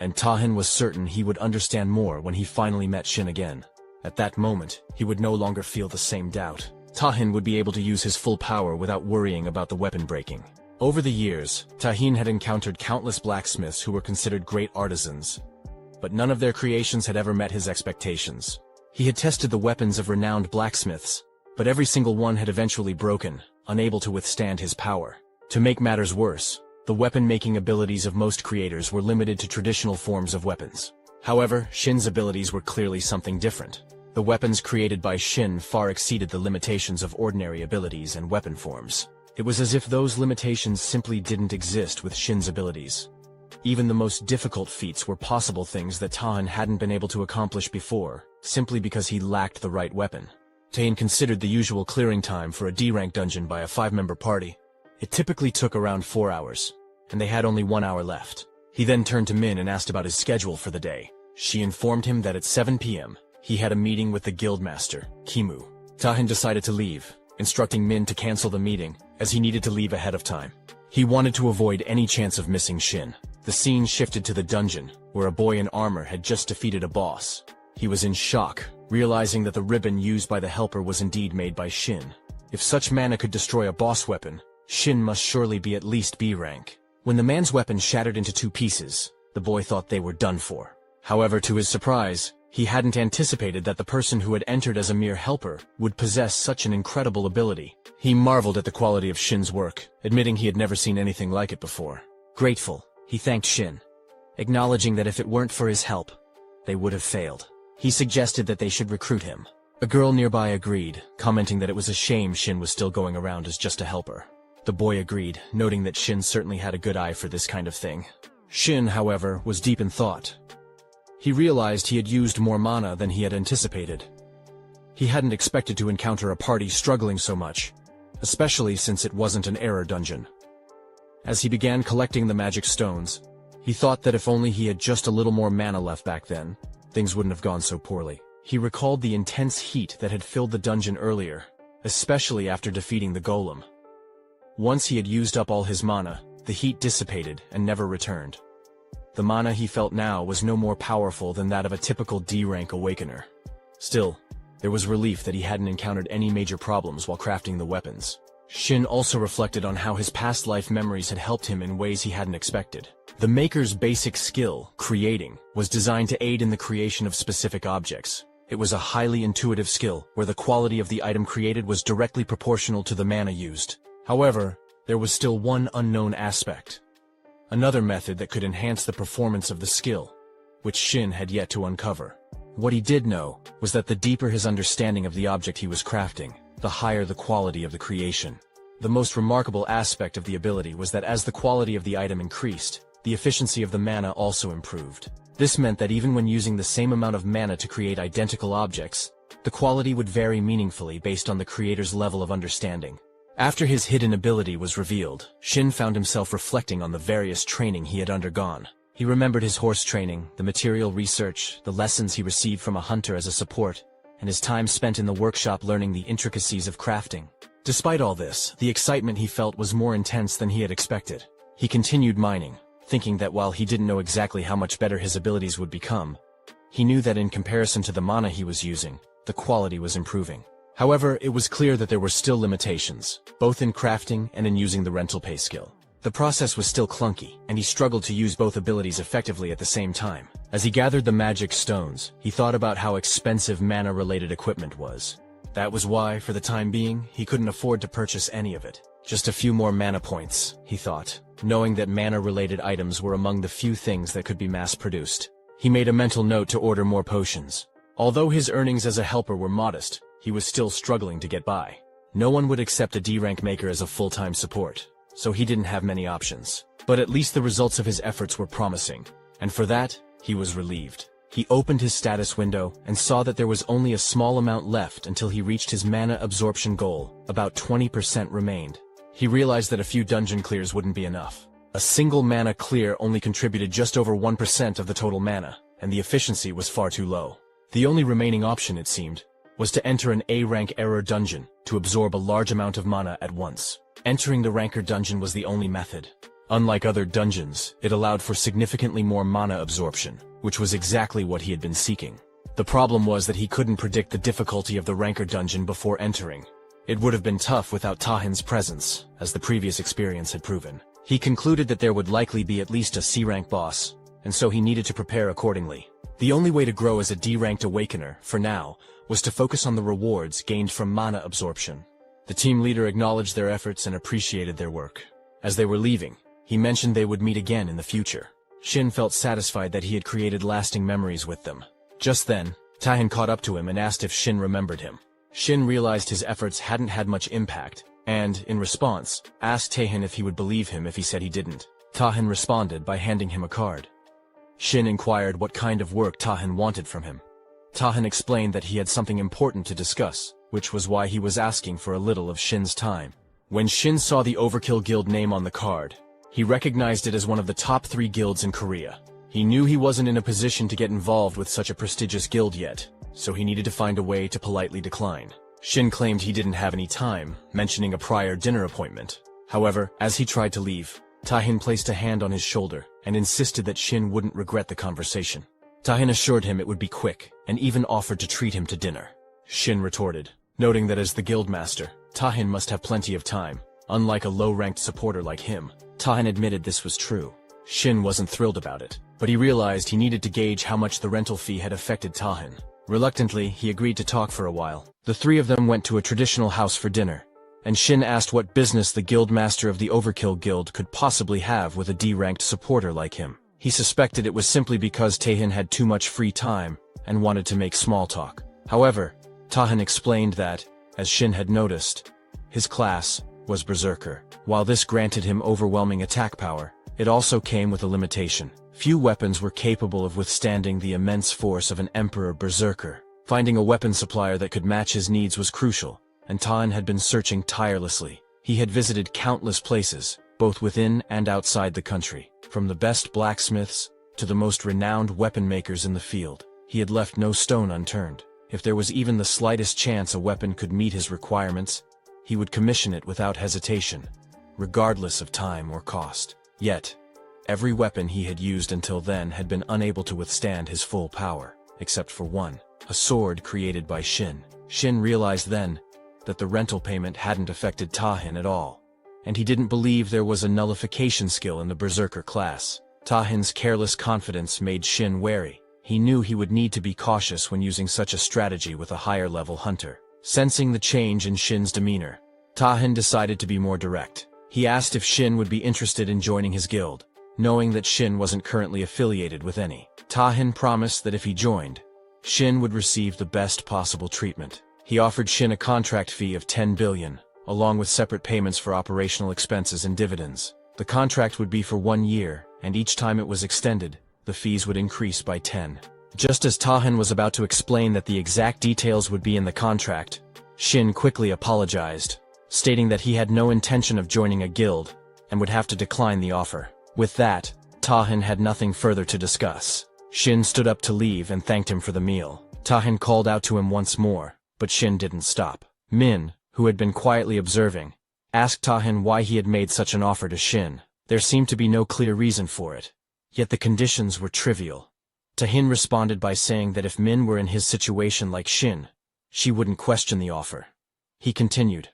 And Tahin was certain he would understand more when he finally met Shin again. At that moment, he would no longer feel the same doubt. Tahin would be able to use his full power without worrying about the weapon breaking. Over the years, Tahin had encountered countless blacksmiths who were considered great artisans, but none of their creations had ever met his expectations. He had tested the weapons of renowned blacksmiths, but every single one had eventually broken, unable to withstand his power. To make matters worse, the weapon-making abilities of most creators were limited to traditional forms of weapons. However, Shin's abilities were clearly something different. The weapons created by Shin far exceeded the limitations of ordinary abilities and weapon forms. It was as if those limitations simply didn't exist with Shin's abilities. Even the most difficult feats were possible things that Tahin hadn't been able to accomplish before, simply because he lacked the right weapon. Tahin considered the usual clearing time for a D-rank dungeon by a 5-member party. It typically took around 4 hours, and they had only 1 hour left. He then turned to Min and asked about his schedule for the day. She informed him that at 7 p.m., he had a meeting with the guildmaster, Kimu. Tahin decided to leave, instructing Min to cancel the meeting, as he needed to leave ahead of time. He wanted to avoid any chance of missing Shin. The scene shifted to the dungeon, where a boy in armor had just defeated a boss. He was in shock, realizing that the ribbon used by the helper was indeed made by Shin. If such mana could destroy a boss weapon, Shin must surely be at least B rank. When the man's weapon shattered into 2 pieces, the boy thought they were done for. However, to his surprise, he hadn't anticipated that the person who had entered as a mere helper would possess such an incredible ability. He marveled at the quality of Shin's work, admitting he had never seen anything like it before. Grateful, he thanked Shin, acknowledging that if it weren't for his help, they would have failed. He suggested that they should recruit him. A girl nearby agreed, commenting that it was a shame Shin was still going around as just a helper. The boy agreed, noting that Shin certainly had a good eye for this kind of thing. Shin, however, was deep in thought. He realized he had used more mana than he had anticipated. He hadn't expected to encounter a party struggling so much, especially since it wasn't an error dungeon. As he began collecting the magic stones, he thought that if only he had just a little more mana left back then, things wouldn't have gone so poorly. He recalled the intense heat that had filled the dungeon earlier, especially after defeating the golem. Once he had used up all his mana, the heat dissipated and never returned. The mana he felt now was no more powerful than that of a typical D-rank awakener. Still, there was relief that he hadn't encountered any major problems while crafting the weapons. Shin also reflected on how his past life memories had helped him in ways he hadn't expected. The maker's basic skill, creating, was designed to aid in the creation of specific objects. It was a highly intuitive skill, where the quality of the item created was directly proportional to the mana used. However, there was still one unknown aspect. Another method that could enhance the performance of the skill, which Shin had yet to uncover. What he did know was that the deeper his understanding of the object he was crafting, the higher the quality of the creation. The most remarkable aspect of the ability was that as the quality of the item increased, the efficiency of the mana also improved. This meant that even when using the same amount of mana to create identical objects, the quality would vary meaningfully based on the creator's level of understanding. After his hidden ability was revealed, Shin found himself reflecting on the various training he had undergone. He remembered his horse training, the material research, the lessons he received from a hunter as a support, and his time spent in the workshop learning the intricacies of crafting. Despite all this, the excitement he felt was more intense than he had expected. He continued mining, thinking that while he didn't know exactly how much better his abilities would become, he knew that in comparison to the mana he was using, the quality was improving. However, it was clear that there were still limitations, both in crafting and in using the rental pay skill. The process was still clunky, and he struggled to use both abilities effectively at the same time. As he gathered the magic stones, he thought about how expensive mana-related equipment was. That was why, for the time being, he couldn't afford to purchase any of it. Just a few more mana points, he thought, knowing that mana-related items were among the few things that could be mass-produced. He made a mental note to order more potions. Although his earnings as a helper were modest, he was still struggling to get by. No one would accept a D-rank maker as a full-time support, so he didn't have many options. But at least the results of his efforts were promising, and for that, he was relieved. He opened his status window and saw that there was only a small amount left until he reached his mana absorption goal. About 20% remained. He realized that a few dungeon clears wouldn't be enough. A single mana clear only contributed just over 1% of the total mana, and the efficiency was far too low. The only remaining option, it seemed, was to enter an A-rank error dungeon to absorb a large amount of mana at once. Entering the ranker dungeon was the only method. Unlike other dungeons, it allowed for significantly more mana absorption, which was exactly what he had been seeking. The problem was that he couldn't predict the difficulty of the ranker dungeon before entering. It would have been tough without Tahin's presence, as the previous experience had proven. He concluded that there would likely be at least a C-rank boss, and so he needed to prepare accordingly. The only way to grow as a D-ranked awakener, for now, was to focus on the rewards gained from mana absorption. The team leader acknowledged their efforts and appreciated their work. As they were leaving, he mentioned they would meet again in the future. Shin felt satisfied that he had created lasting memories with them. Just then, Tahin caught up to him and asked if Shin remembered him. Shin realized his efforts hadn't had much impact, and, in response, asked Tahin if he would believe him if he said he didn't. Tahin responded by handing him a card. Shin inquired what kind of work Tahin wanted from him. Tahin explained that he had something important to discuss, which was why he was asking for a little of Shin's time. When Shin saw the Overkill Guild name on the card, he recognized it as one of the top 3 guilds in Korea. He knew he wasn't in a position to get involved with such a prestigious guild yet, so he needed to find a way to politely decline. Shin claimed he didn't have any time, mentioning a prior dinner appointment. However, as he tried to leave, Tahin placed a hand on his shoulder and insisted that Shin wouldn't regret the conversation. Tahin assured him it would be quick, and even offered to treat him to dinner. Shin retorted, noting that as the guildmaster, Tahin must have plenty of time. Unlike a low-ranked supporter like him, Tahin admitted this was true. Shin wasn't thrilled about it, but he realized he needed to gauge how much the rental fee had affected Tahin. Reluctantly, he agreed to talk for a while. The 3 of them went to a traditional house for dinner, and Shin asked what business the guildmaster of the Overkill Guild could possibly have with a D-ranked supporter like him. He suspected it was simply because Tahin had too much free time and wanted to make small talk. However, Tahin explained that, as Shin had noticed, his class was Berserker. While this granted him overwhelming attack power, it also came with a limitation. Few weapons were capable of withstanding the immense force of an Emperor Berserker. Finding a weapon supplier that could match his needs was crucial, and Tahin had been searching tirelessly. He had visited countless places, both within and outside the country. From the best blacksmiths to the most renowned weapon makers in the field, he had left no stone unturned. If there was even the slightest chance a weapon could meet his requirements, he would commission it without hesitation, regardless of time or cost. Yet, every weapon he had used until then had been unable to withstand his full power, except for one, a sword created by Shin. Shin realized then that the rental payment hadn't affected Tahin at all, and he didn't believe there was a nullification skill in the Berserker class. Tahin's careless confidence made Shin wary. He knew he would need to be cautious when using such a strategy with a higher-level hunter. Sensing the change in Shin's demeanor, Tahin decided to be more direct. He asked if Shin would be interested in joining his guild, knowing that Shin wasn't currently affiliated with any. Tahin promised that if he joined, Shin would receive the best possible treatment. He offered Shin a contract fee of 10 billion, along with separate payments for operational expenses and dividends. The contract would be for 1 year, and each time it was extended, the fees would increase by 10. Just as Tahin was about to explain that the exact details would be in the contract, Shin quickly apologized, stating that he had no intention of joining a guild, and would have to decline the offer. With that, Tahin had nothing further to discuss. Shin stood up to leave and thanked him for the meal. Tahin called out to him once more, but Shin didn't stop. Min, who had been quietly observing, asked Tahin why he had made such an offer to Shin. There seemed to be no clear reason for it, yet the conditions were trivial. Tahin responded by saying that if Min were in his situation like Shin, she wouldn't question the offer. He continued,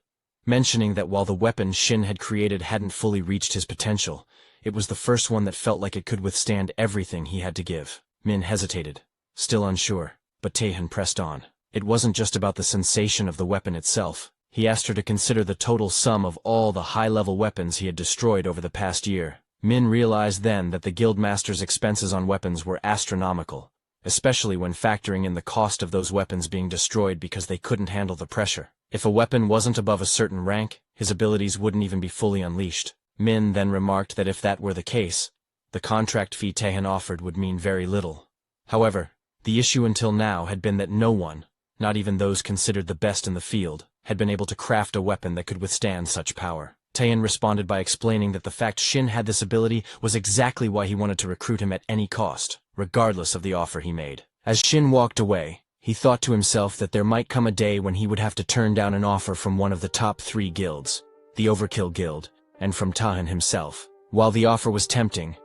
mentioning that while the weapon Shin had created hadn't fully reached his potential, it was the first one that felt like it could withstand everything he had to give. Min hesitated, still unsure, but Tahin pressed on. It wasn't just about the sensation of the weapon itself. He asked her to consider the total sum of all the high-level weapons he had destroyed over the past year. Min realized then that the guildmaster's expenses on weapons were astronomical, especially when factoring in the cost of those weapons being destroyed because they couldn't handle the pressure. If a weapon wasn't above a certain rank, his abilities wouldn't even be fully unleashed. Min then remarked that if that were the case, the contract fee Tahin offered would mean very little. However, The issue until now had been that no one, not even those considered the best in the field, had been able to craft a weapon that could withstand such power. Taehin responded by explaining that the fact Shin had this ability was exactly why he wanted to recruit him at any cost, regardless of the offer he made. As Shin walked away, he thought to himself that there might come a day when he would have to turn down an offer from one of the top 3 guilds, the Overkill Guild, and from Taehin himself. While the offer was tempting,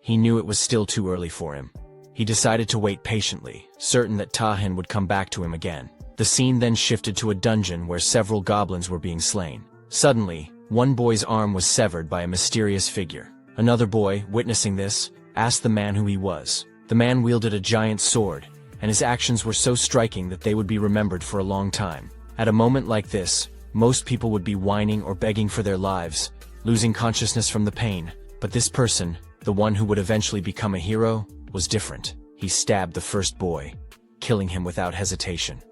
he knew it was still too early for him. He decided to wait patiently, certain that Taehin would come back to him again. The scene then shifted to a dungeon where several goblins were being slain. Suddenly, one boy's arm was severed by a mysterious figure. Another boy, witnessing this, asked the man who he was. The man wielded a giant sword, and his actions were so striking that they would be remembered for a long time. At a moment like this, most people would be whining or begging for their lives, losing consciousness from the pain. But this person, the one who would eventually become a hero, was different. He stabbed the first boy, killing him without hesitation.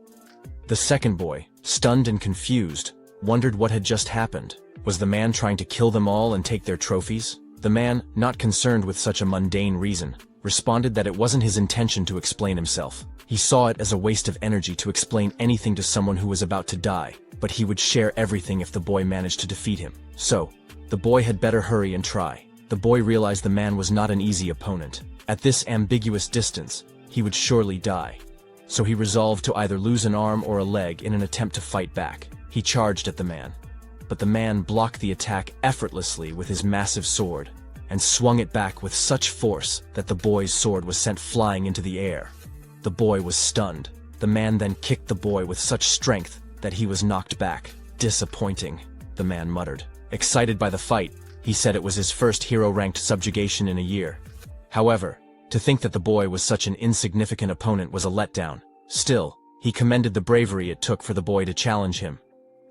The second boy, stunned and confused, wondered what had just happened. Was the man trying to kill them all and take their trophies? The man, not concerned with such a mundane reason, responded that it wasn't his intention to explain himself. He saw it as a waste of energy to explain anything to someone who was about to die, but he would share everything if the boy managed to defeat him. So, the boy had better hurry and try. The boy realized the man was not an easy opponent. At this ambiguous distance, he would surely die. So he resolved to either lose an arm or a leg in an attempt to fight back. He charged at the man. But the man blocked the attack effortlessly with his massive sword, and swung it back with such force that the boy's sword was sent flying into the air. The boy was stunned. The man then kicked the boy with such strength that he was knocked back. Disappointing, the man muttered. Excited by the fight, he said it was his first hero-ranked subjugation in a year. However, to think that the boy was such an insignificant opponent was a letdown. Still, he commended the bravery it took for the boy to challenge him.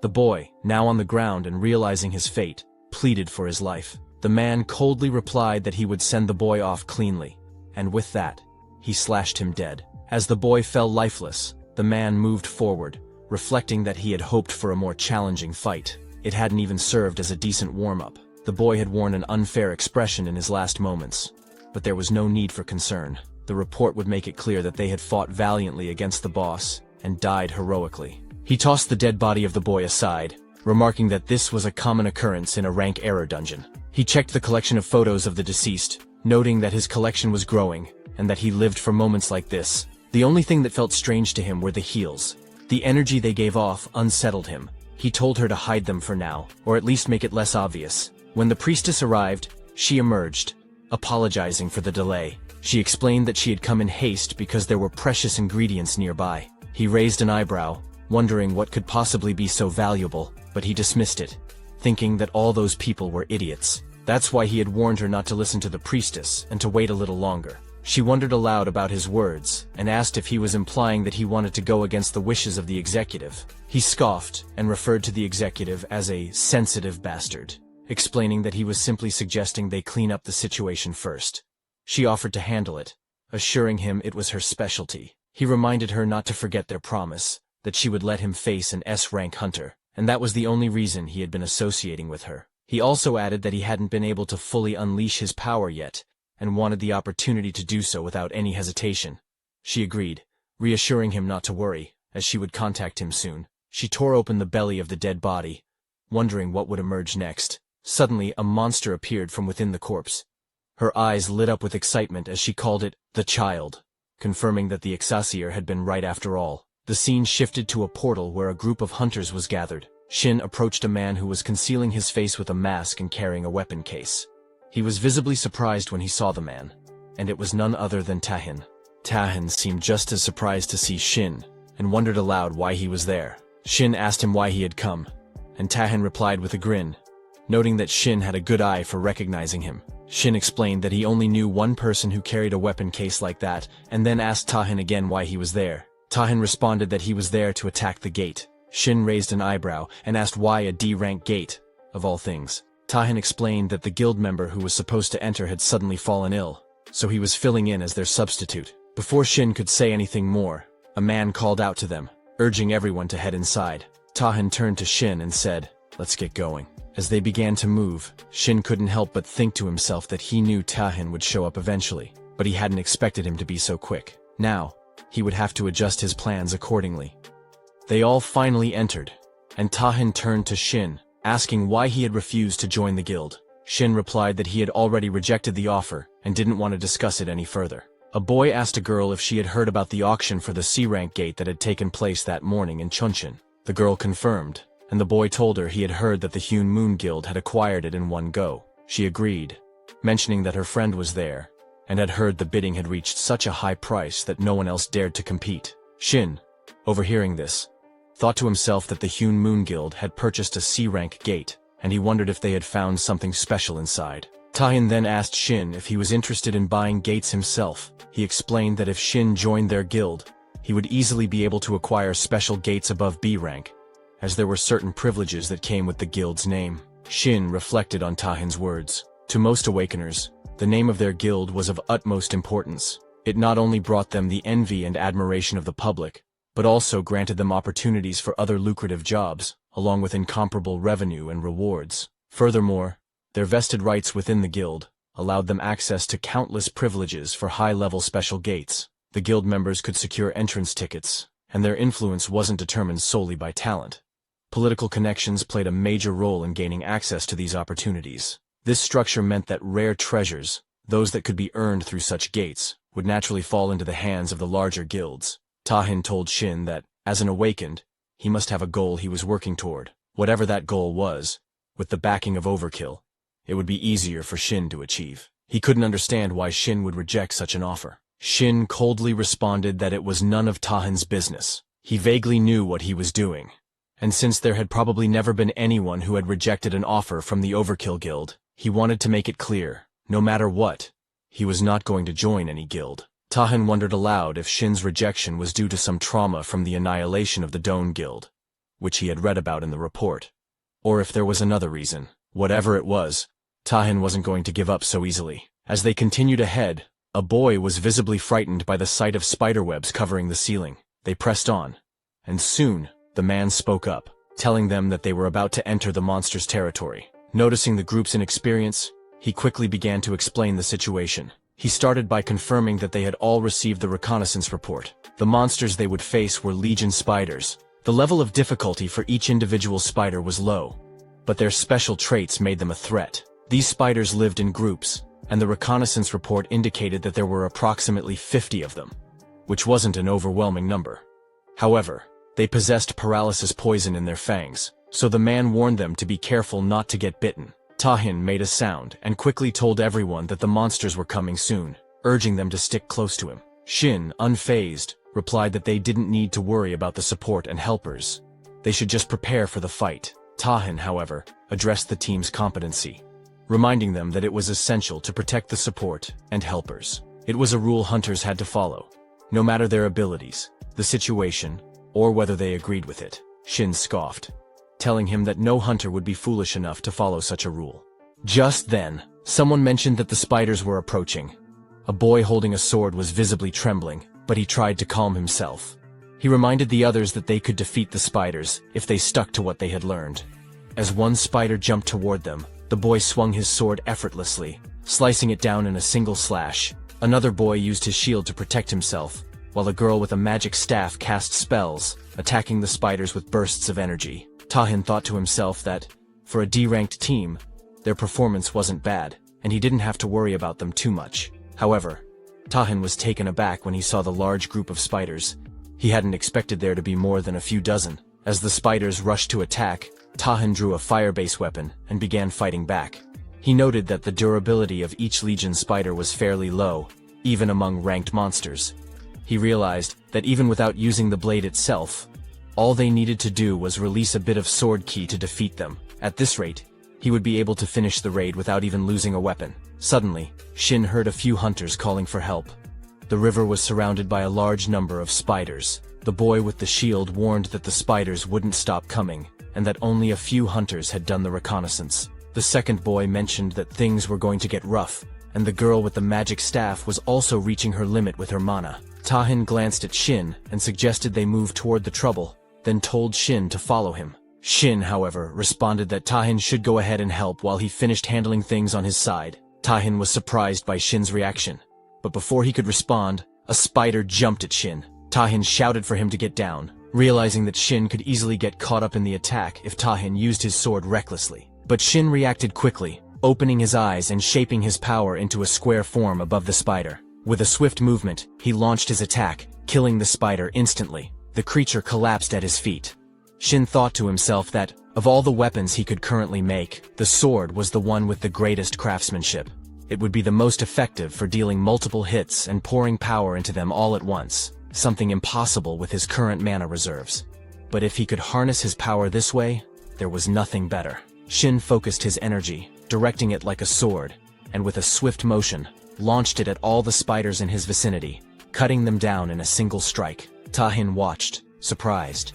The boy, now on the ground and realizing his fate, pleaded for his life. The man coldly replied that he would send the boy off cleanly, and with that, he slashed him dead. As the boy fell lifeless, the man moved forward, reflecting that he had hoped for a more challenging fight. It hadn't even served as a decent warm-up. The boy had worn an unfair expression in his last moments, but there was no need for concern. The report would make it clear that they had fought valiantly against the boss and died heroically. He tossed the dead body of the boy aside, remarking that this was a common occurrence in a rank error dungeon. He checked the collection of photos of the deceased, noting that his collection was growing, and that he lived for moments like this. The only thing that felt strange to him were the heals. The energy they gave off unsettled him. He told her to hide them for now, or at least make it less obvious. When the priestess arrived, she emerged, apologizing for the delay. She explained that she had come in haste because there were precious ingredients nearby. He raised an eyebrow, wondering what could possibly be so valuable, but he dismissed it, thinking that all those people were idiots. That's why he had warned her not to listen to the priestess and to wait a little longer. She wondered aloud about his words and asked if he was implying that he wanted to go against the wishes of the executive. He scoffed and referred to the executive as a sensitive bastard, explaining that he was simply suggesting they clean up the situation first. She offered to handle it, assuring him it was her specialty. He reminded her not to forget their promise, that she would let him face an S-rank hunter, and that was the only reason he had been associating with her. He also added that he hadn't been able to fully unleash his power yet, and wanted the opportunity to do so without any hesitation. She agreed, reassuring him not to worry, as she would contact him soon. She tore open the belly of the dead body, wondering what would emerge next. Suddenly, a monster appeared from within the corpse. Her eyes lit up with excitement as she called it, the child, confirming that the Excelsior had been right after all. The scene shifted to a portal where a group of hunters was gathered. Shin approached a man who was concealing his face with a mask and carrying a weapon case. He was visibly surprised when he saw the man, and it was none other than Taehin. Taehin seemed just as surprised to see Shin, and wondered aloud why he was there. Shin asked him why he had come, and Taehin replied with a grin, noting that Shin had a good eye for recognizing him. Shin explained that he only knew one person who carried a weapon case like that, and then asked Taehin again why he was there. Taehin responded that he was there to attack the gate. Shin raised an eyebrow and asked why a D-rank gate, of all things. Taehin explained that the guild member who was supposed to enter had suddenly fallen ill, so he was filling in as their substitute. Before Shin could say anything more, a man called out to them, urging everyone to head inside. Taehin turned to Shin and said, "Let's get going." As they began to move, Shin couldn't help but think to himself that he knew Taehin would show up eventually, but he hadn't expected him to be so quick. Now, he would have to adjust his plans accordingly. They all finally entered, and Tahin turned to Shin, asking why he had refused to join the guild. Shin replied that he had already rejected the offer and didn't want to discuss it any further. A boy asked a girl if she had heard about the auction for the C-rank gate that had taken place that morning in Chunshin. The girl confirmed, and the boy told her he had heard that the Hewn Moon Guild had acquired it in one go. She agreed, mentioning that her friend was there, and had heard the bidding had reached such a high price that no one else dared to compete. Shin, overhearing this, thought to himself that the Hewn Moon Guild had purchased a C-rank gate, and he wondered if they had found something special inside. Tahin then asked Shin if he was interested in buying gates himself. He explained that if Shin joined their guild, he would easily be able to acquire special gates above B rank, as there were certain privileges that came with the guild's name. Shin reflected on Tahin's words. To most awakeners, the name of their guild was of utmost importance. It not only brought them the envy and admiration of the public, but also granted them opportunities for other lucrative jobs, along with incomparable revenue and rewards. Furthermore, their vested rights within the guild allowed them access to countless privileges for high-level special gates. The guild members could secure entrance tickets, and their influence wasn't determined solely by talent. Political connections played a major role in gaining access to these opportunities. This structure meant that rare treasures, those that could be earned through such gates, would naturally fall into the hands of the larger guilds. Tahin told Shin that, as an awakened, he must have a goal he was working toward. Whatever that goal was, with the backing of Overkill, it would be easier for Shin to achieve. He couldn't understand why Shin would reject such an offer. Shin coldly responded that it was none of Tahin's business. He vaguely knew what he was doing, and since there had probably never been anyone who had rejected an offer from the Overkill Guild, he wanted to make it clear, no matter what, he was not going to join any guild. Tahin wondered aloud if Shin's rejection was due to some trauma from the annihilation of the Doan Guild, which he had read about in the report, or if there was another reason. Whatever it was, Tahin wasn't going to give up so easily. As they continued ahead, a boy was visibly frightened by the sight of spiderwebs covering the ceiling. They pressed on, and soon, the man spoke up, telling them that they were about to enter the monster's territory. Noticing the group's inexperience, he quickly began to explain the situation. He started by confirming that they had all received the reconnaissance report. The monsters they would face were legion spiders. The level of difficulty for each individual spider was low, but their special traits made them a threat. These spiders lived in groups, and the reconnaissance report indicated that there were approximately 50 of them, which wasn't an overwhelming number. However, they possessed paralysis poison in their fangs, so the man warned them to be careful not to get bitten. Tahin made a sound and quickly told everyone that the monsters were coming soon, urging them to stick close to him. Shin, unfazed, replied that they didn't need to worry about the support and helpers. They should just prepare for the fight. Tahin, however, addressed the team's competency, reminding them that it was essential to protect the support and helpers. It was a rule hunters had to follow, no matter their abilities, the situation, or whether they agreed with it. Shin scoffed, telling him that no hunter would be foolish enough to follow such a rule. Just then, someone mentioned that the spiders were approaching. A boy holding a sword was visibly trembling, but he tried to calm himself. He reminded the others that they could defeat the spiders if they stuck to what they had learned. As one spider jumped toward them, the boy swung his sword effortlessly, slicing it down in a single slash. Another boy used his shield to protect himself, while a girl with a magic staff cast spells, attacking the spiders with bursts of energy. Tahin thought to himself that, for a D-ranked team, their performance wasn't bad, and he didn't have to worry about them too much. However, Tahin was taken aback when he saw the large group of spiders. He hadn't expected there to be more than a few dozen. As the spiders rushed to attack, Tahin drew a fire-based weapon and began fighting back. He noted that the durability of each legion spider was fairly low, even among ranked monsters. He realized that even without using the blade itself, all they needed to do was release a bit of sword ki to defeat them. At this rate, he would be able to finish the raid without even losing a weapon. Suddenly, Shin heard a few hunters calling for help. The river was surrounded by a large number of spiders. The boy with the shield warned that the spiders wouldn't stop coming, and that only a few hunters had done the reconnaissance. The second boy mentioned that things were going to get rough, and the girl with the magic staff was also reaching her limit with her mana. Tahin glanced at Shin and suggested they move toward the trouble, then told Shin to follow him. Shin, however, responded that Tahin should go ahead and help while he finished handling things on his side. Tahin was surprised by Shin's reaction, but before he could respond, a spider jumped at Shin. Tahin shouted for him to get down, realizing that Shin could easily get caught up in the attack if Tahin used his sword recklessly. But Shin reacted quickly, opening his eyes and shaping his power into a square form above the spider. With a swift movement, he launched his attack, killing the spider instantly. The creature collapsed at his feet. Shin thought to himself that, of all the weapons he could currently make, the sword was the one with the greatest craftsmanship. It would be the most effective for dealing multiple hits and pouring power into them all at once, something impossible with his current mana reserves. But if he could harness his power this way, there was nothing better. Shin focused his energy, directing it like a sword, and with a swift motion, launched it at all the spiders in his vicinity, cutting them down in a single strike. Tahin watched, surprised,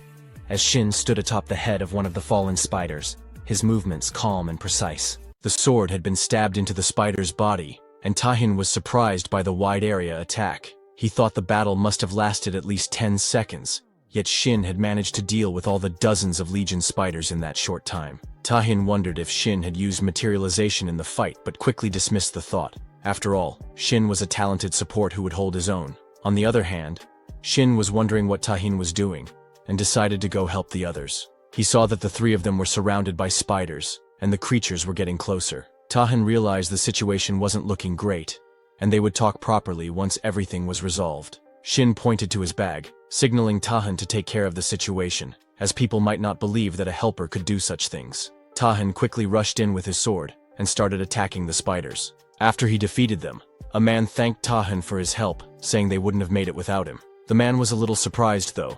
as Shin stood atop the head of one of the fallen spiders, his movements calm and precise. The sword had been stabbed into the spider's body, and Tahin was surprised by the wide area attack. He thought the battle must have lasted at least 10 seconds, yet Shin had managed to deal with all the dozens of Legion spiders in that short time. Tahin wondered if Shin had used materialization in the fight, but quickly dismissed the thought. After all, Shin was a talented support who would hold his own. On the other hand, Shin was wondering what Tahin was doing, and decided to go help the others. He saw that the three of them were surrounded by spiders, and the creatures were getting closer. Tahin realized the situation wasn't looking great, and they would talk properly once everything was resolved. Shin pointed to his bag, signaling Tahin to take care of the situation, as people might not believe that a helper could do such things. Tahin quickly rushed in with his sword, and started attacking the spiders. After he defeated them, a man thanked Tahin for his help, saying they wouldn't have made it without him. The man was a little surprised though,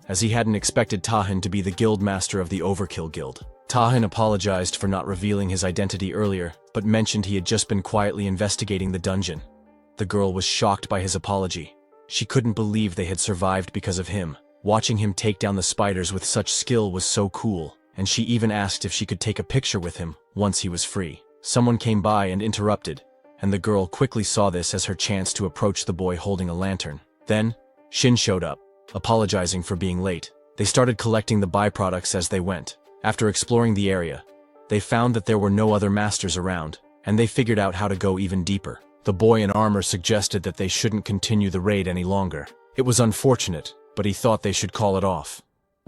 as he hadn't expected Tahin to be the guild master of the Overkill Guild. Tahin apologized for not revealing his identity earlier, but mentioned he had just been quietly investigating the dungeon. The girl was shocked by his apology. She couldn't believe they had survived because of him. Watching him take down the spiders with such skill was so cool, and she even asked if she could take a picture with him once he was free. Someone came by and interrupted, and the girl quickly saw this as her chance to approach the boy holding a lantern. Then, Shin showed up, apologizing for being late. They started collecting the byproducts as they went. After exploring the area, they found that there were no other masters around, and they figured out how to go even deeper. The boy in armor suggested that they shouldn't continue the raid any longer. It was unfortunate, but he thought they should call it off.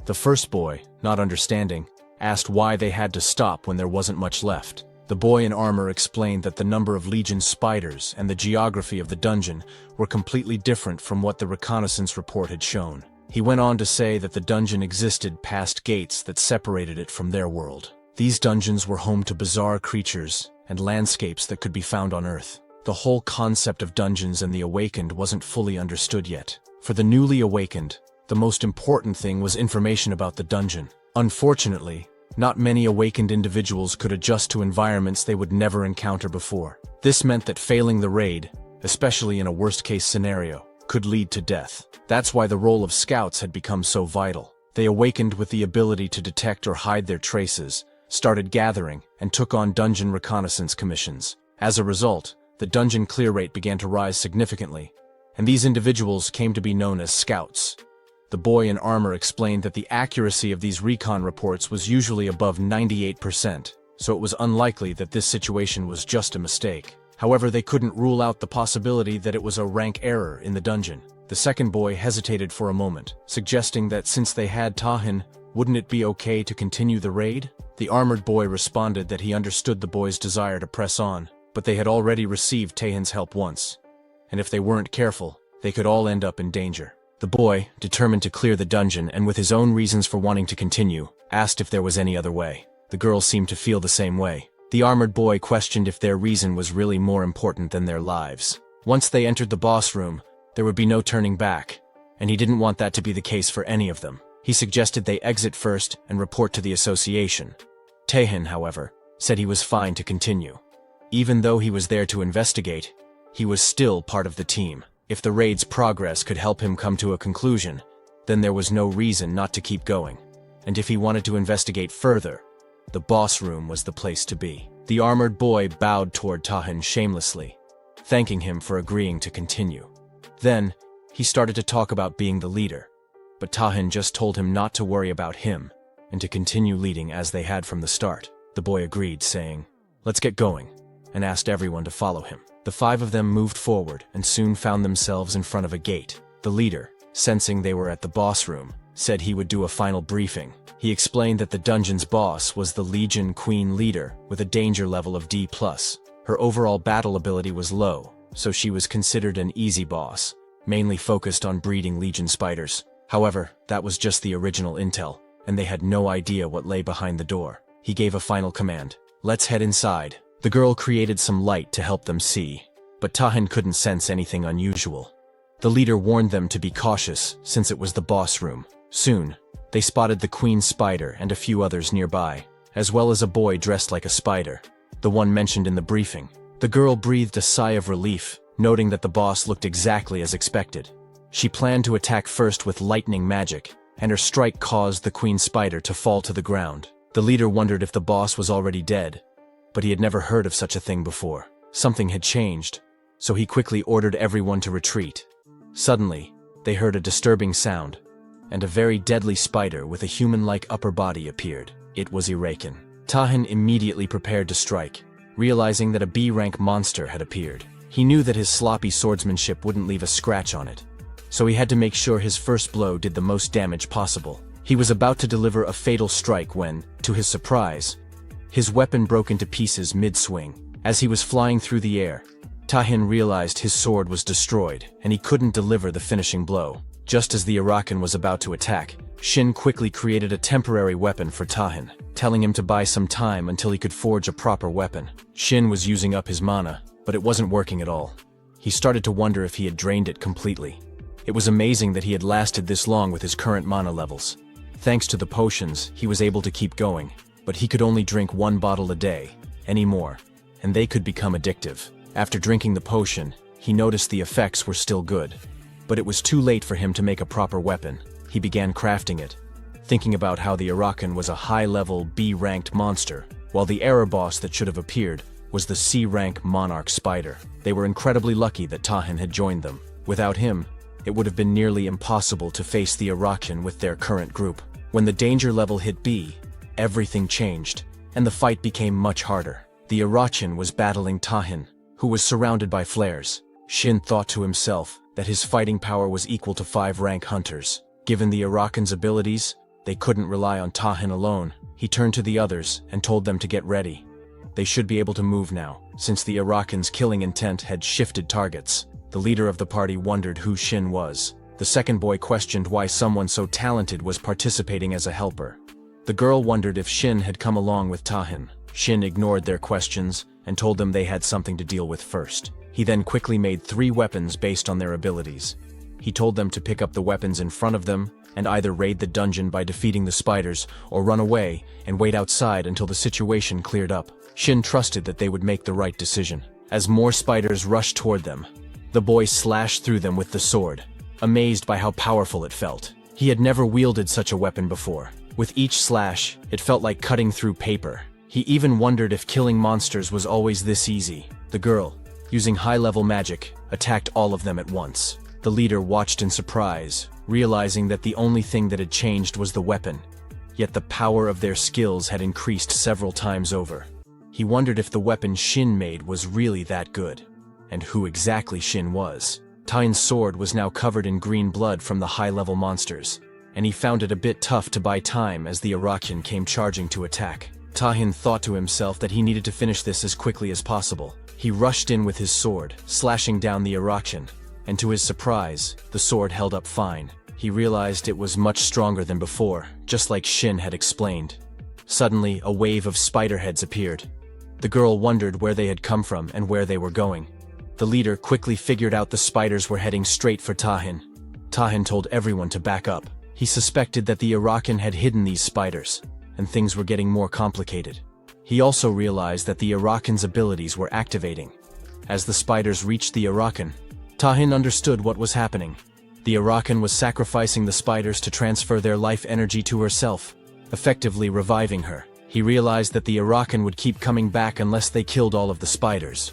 The first boy, not understanding, asked why they had to stop when there wasn't much left. The boy in armor explained that the number of Legion spiders and the geography of the dungeon were completely different from what the reconnaissance report had shown. He went on to say that the dungeon existed past gates that separated it from their world. These dungeons were home to bizarre creatures and landscapes that could be found on Earth. The whole concept of dungeons and the awakened wasn't fully understood yet. For the newly awakened, the most important thing was information about the dungeon. Unfortunately, not many awakened individuals could adjust to environments they would never encounter before. This meant that failing the raid, especially in a worst-case scenario, could lead to death. That's why the role of scouts had become so vital. They awakened with the ability to detect or hide their traces, started gathering, and took on dungeon reconnaissance commissions. As a result, the dungeon clear rate began to rise significantly, and these individuals came to be known as scouts. The boy in armor explained that the accuracy of these recon reports was usually above 98%, so it was unlikely that this situation was just a mistake. However, they couldn't rule out the possibility that it was a rank error in the dungeon. The second boy hesitated for a moment, suggesting that since they had Tahin, wouldn't it be okay to continue the raid? The armored boy responded that he understood the boy's desire to press on, but they had already received Tahin's help once, and if they weren't careful, they could all end up in danger. The boy, determined to clear the dungeon and with his own reasons for wanting to continue, asked if there was any other way. The girl seemed to feel the same way. The armored boy questioned if their reason was really more important than their lives. Once they entered the boss room, there would be no turning back, and he didn't want that to be the case for any of them. He suggested they exit first and report to the association. Tahin, however, said he was fine to continue. Even though he was there to investigate, he was still part of the team. If the raid's progress could help him come to a conclusion, then there was no reason not to keep going. And if he wanted to investigate further, the boss room was the place to be. The armored boy bowed toward Tahin shamelessly, thanking him for agreeing to continue. Then, he started to talk about being the leader, but Tahin just told him not to worry about him, and to continue leading as they had from the start. The boy agreed, saying, "Let's get going," and asked everyone to follow him. The five of them moved forward and soon found themselves in front of a gate. The leader, sensing they were at the boss room, said he would do a final briefing. He explained that the dungeon's boss was the Legion Queen leader with a danger level of D+. Her overall battle ability was low, so she was considered an easy boss, mainly focused on breeding Legion spiders. However, that was just the original intel, and they had no idea what lay behind the door. He gave a final command. "Let's head inside." The girl created some light to help them see, but Tahin couldn't sense anything unusual. The leader warned them to be cautious since it was the boss room. Soon, they spotted the queen spider and a few others nearby, as well as a boy dressed like a spider, the one mentioned in the briefing. The girl breathed a sigh of relief, noting that the boss looked exactly as expected. She planned to attack first with lightning magic, and her strike caused the queen spider to fall to the ground. The leader wondered if the boss was already dead, but he had never heard of such a thing before. Something had changed, so he quickly ordered everyone to retreat. Suddenly, they heard a disturbing sound, and a very deadly spider with a human-like upper body appeared. It was Awakens. Tahin immediately prepared to strike, realizing that a B-rank monster had appeared. He knew that his sloppy swordsmanship wouldn't leave a scratch on it, so he had to make sure his first blow did the most damage possible. He was about to deliver a fatal strike when, to his surprise, his weapon broke into pieces mid-swing. As he was flying through the air, Tahin realized his sword was destroyed, and he couldn't deliver the finishing blow. Just as the Awakens was about to attack, Shin quickly created a temporary weapon for Tahin, telling him to buy some time until he could forge a proper weapon. Shin was using up his mana, but it wasn't working at all. He started to wonder if he had drained it completely. It was amazing that he had lasted this long with his current mana levels. Thanks to the potions, he was able to keep going, but he could only drink 1 bottle a day, anymore, and they could become addictive. After drinking the potion, he noticed the effects were still good, but it was too late for him to make a proper weapon. He began crafting it, thinking about how the Awakens was a high-level B-ranked monster, while the error boss that should have appeared was the C-rank monarch spider. They were incredibly lucky that Tahin had joined them. Without him, it would have been nearly impossible to face the Awakens with their current group. When the danger level hit B, everything changed, and the fight became much harder. The Awakens was battling Tahin, who was surrounded by flares. Shin thought to himself that his fighting power was equal to 5-rank hunters. Given the Awakens' abilities, they couldn't rely on Tahin alone. He turned to the others and told them to get ready. They should be able to move now, since the Awakens' killing intent had shifted targets. The leader of the party wondered who Shin was. The second boy questioned why someone so talented was participating as a helper. The girl wondered if Shin had come along with Tahin. Shin ignored their questions and told them they had something to deal with first. He then quickly made 3 weapons based on their abilities. He told them to pick up the weapons in front of them and either raid the dungeon by defeating the spiders or run away and wait outside until the situation cleared up. Shin trusted that they would make the right decision. As more spiders rushed toward them, the boy slashed through them with the sword, amazed by how powerful it felt. He had never wielded such a weapon before. With each slash, it felt like cutting through paper. He even wondered if killing monsters was always this easy. The girl, using high-level magic, attacked all of them at once. The leader watched in surprise, realizing that the only thing that had changed was the weapon, yet the power of their skills had increased several times over. He wondered if the weapon Shin made was really that good, and who exactly Shin was. Tain's sword was now covered in green blood from the high-level monsters, and he found it a bit tough to buy time as the Awakens came charging to attack. Tahin thought to himself that he needed to finish this as quickly as possible. He rushed in with his sword, slashing down the Awakens, and to his surprise, the sword held up fine. He realized it was much stronger than before, just like Shin had explained. Suddenly, a wave of spider heads appeared. The girl wondered where they had come from and where they were going. The leader quickly figured out the spiders were heading straight for Tahin. Tahin told everyone to back up. He suspected that the Awakens had hidden these spiders, and things were getting more complicated. He also realized that the Awakens' abilities were activating. As the spiders reached the Awakens, Tahin understood what was happening. The Awakens was sacrificing the spiders to transfer their life energy to herself, effectively reviving her. He realized that the Awakens would keep coming back unless they killed all of the spiders.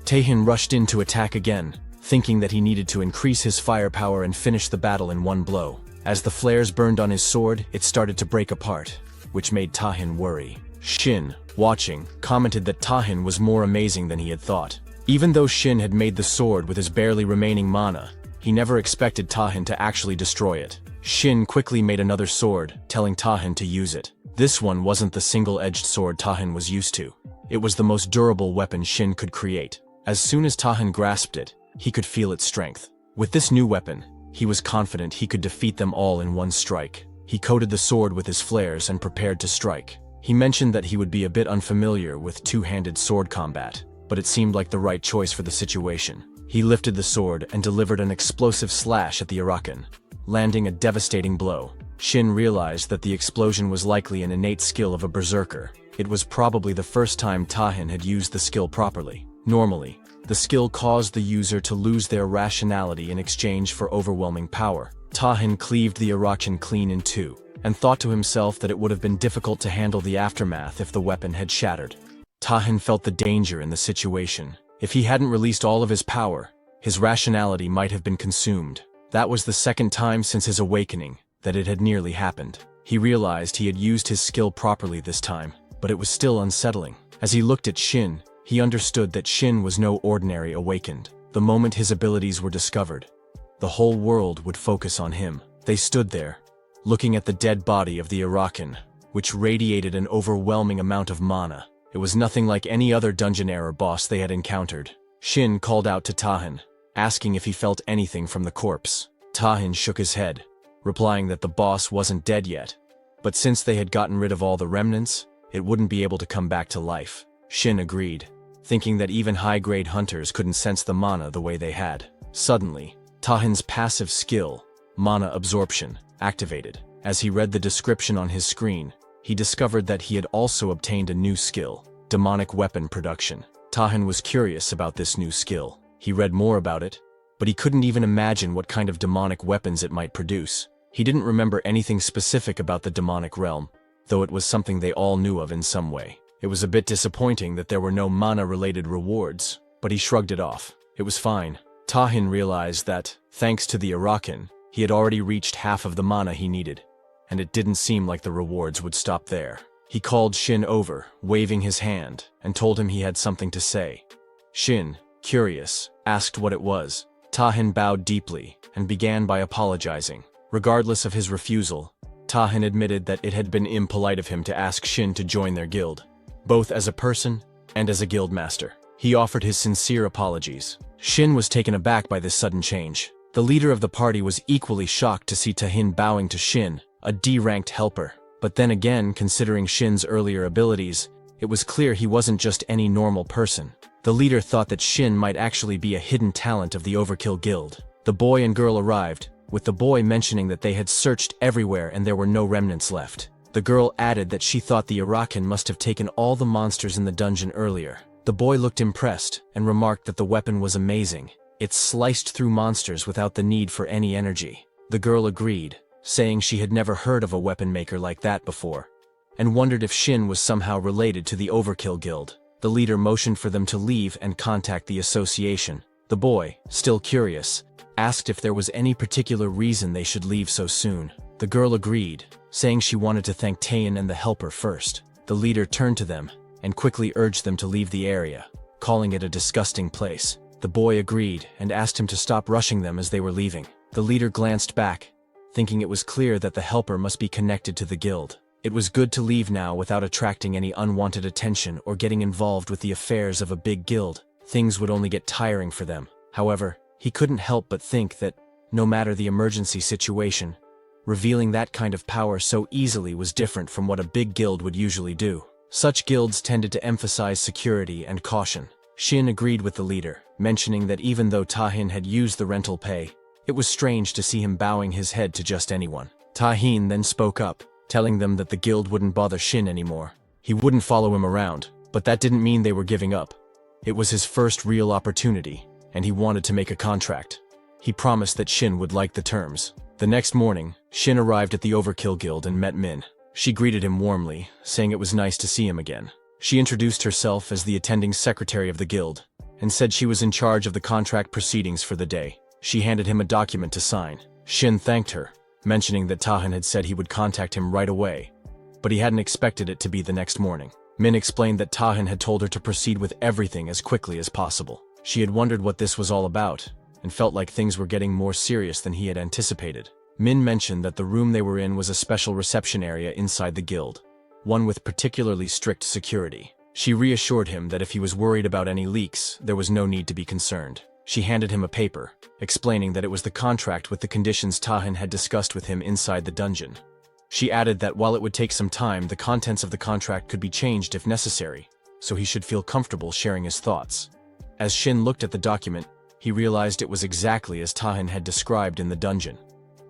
Tahin rushed in to attack again, thinking that he needed to increase his firepower and finish the battle in one blow. As the flares burned on his sword, it started to break apart, which made Tahin worry. Shin, watching, commented that Tahin was more amazing than he had thought. Even though Shin had made the sword with his barely remaining mana, He never expected Tahin to actually destroy it. Shin quickly made another sword, telling Tahin to use it. This one wasn't the single-edged sword Tahin was used to. It was the most durable weapon Shin could create. As soon as Tahin grasped it, he could feel its strength. With this new weapon, he was confident he could defeat them all in one strike. He coated the sword with his flares and prepared to strike. He mentioned that he would be a bit unfamiliar with two-handed sword combat, but it seemed like the right choice for the situation. He lifted the sword and delivered an explosive slash at the Arakan, landing a devastating blow. Shin realized that the explosion was likely an innate skill of a berserker. It was probably the first time Tahin had used the skill properly. Normally, the skill caused the user to lose their rationality in exchange for overwhelming power. Tahin cleaved the Arakan clean in two, and thought to himself that it would have been difficult to handle the aftermath if the weapon had shattered. Tahin felt the danger in the situation. If he hadn't released all of his power, his rationality might have been consumed. That was the second time since his awakening that it had nearly happened. He realized he had used his skill properly this time, but it was still unsettling. As he looked at Shin, he understood that Shin was no ordinary awakened. The moment his abilities were discovered, the whole world would focus on him. They stood there, looking at the dead body of the Arakan, which radiated an overwhelming amount of mana. It was nothing like any other dungeon-era boss they had encountered. Shin called out to Tahin, asking if he felt anything from the corpse. Tahin shook his head, replying that the boss wasn't dead yet, but since they had gotten rid of all the remnants, it wouldn't be able to come back to life. Shin agreed, thinking that even high-grade hunters couldn't sense the mana the way they had. Suddenly, Tahin's passive skill, mana absorption, activated. As he read the description on his screen, he discovered that he had also obtained a new skill, demonic weapon production. Tahin was curious about this new skill. He read more about it, but he couldn't even imagine what kind of demonic weapons it might produce. He didn't remember anything specific about the demonic realm, though it was something they all knew of in some way. It was a bit disappointing that there were no mana-related rewards, but he shrugged it off. It was fine. Tahin realized that, thanks to the Arakan, he had already reached half of the mana he needed, and it didn't seem like the rewards would stop there. He called Shin over, waving his hand, and told him he had something to say. Shin, curious, asked what it was. Tahin bowed deeply, and began by apologizing. Regardless of his refusal, Tahin admitted that it had been impolite of him to ask Shin to join their guild, both as a person and as a guild master. He offered his sincere apologies. Shin was taken aback by this sudden change. The leader of the party was equally shocked to see Tahin bowing to Shin, a D-ranked helper. But then again, considering Shin's earlier abilities, it was clear he wasn't just any normal person. The leader thought that Shin might actually be a hidden talent of the Overkill Guild. The boy and girl arrived, with the boy mentioning that they had searched everywhere and there were no remnants left. The girl added that she thought the Arakan must have taken all the monsters in the dungeon earlier. The boy looked impressed and remarked that the weapon was amazing. It sliced through monsters without the need for any energy. The girl agreed, saying she had never heard of a weapon maker like that before, and wondered if Shin was somehow related to the Overkill Guild. The leader motioned for them to leave and contact the association. The boy, still curious, asked if there was any particular reason they should leave so soon. The girl agreed, saying she wanted to thank Tayin and the helper first. The leader turned to them and quickly urged them to leave the area, calling it a disgusting place. The boy agreed and asked him to stop rushing them as they were leaving. The leader glanced back, thinking it was clear that the helper must be connected to the guild. It was good to leave now without attracting any unwanted attention or getting involved with the affairs of a big guild. Things would only get tiring for them. However, he couldn't help but think that, no matter the emergency situation, revealing that kind of power so easily was different from what a big guild would usually do. Such guilds tended to emphasize security and caution. Shin agreed with the leader, mentioning that even though Tahin had used the rental pay, it was strange to see him bowing his head to just anyone. Tahin then spoke up, telling them that the guild wouldn't bother Shin anymore. He wouldn't follow him around, but that didn't mean they were giving up. It was his first real opportunity, and he wanted to make a contract. He promised that Shin would like the terms. The next morning, Shin arrived at the Overkill Guild and met Min. She greeted him warmly, saying it was nice to see him again. She introduced herself as the attending secretary of the guild, and said she was in charge of the contract proceedings for the day. She handed him a document to sign. Shin thanked her, mentioning that Tahin had said he would contact him right away, but he hadn't expected it to be the next morning. Min explained that Tahin had told her to proceed with everything as quickly as possible. She had wondered what this was all about, and felt like things were getting more serious than he had anticipated. Min mentioned that the room they were in was a special reception area inside the guild, one with particularly strict security. She reassured him that if he was worried about any leaks, there was no need to be concerned. She handed him a paper, explaining that it was the contract with the conditions Tahan had discussed with him inside the dungeon. She added that while it would take some time, the contents of the contract could be changed if necessary, so he should feel comfortable sharing his thoughts. As Shin looked at the document, he realized it was exactly as Tahan had described in the dungeon,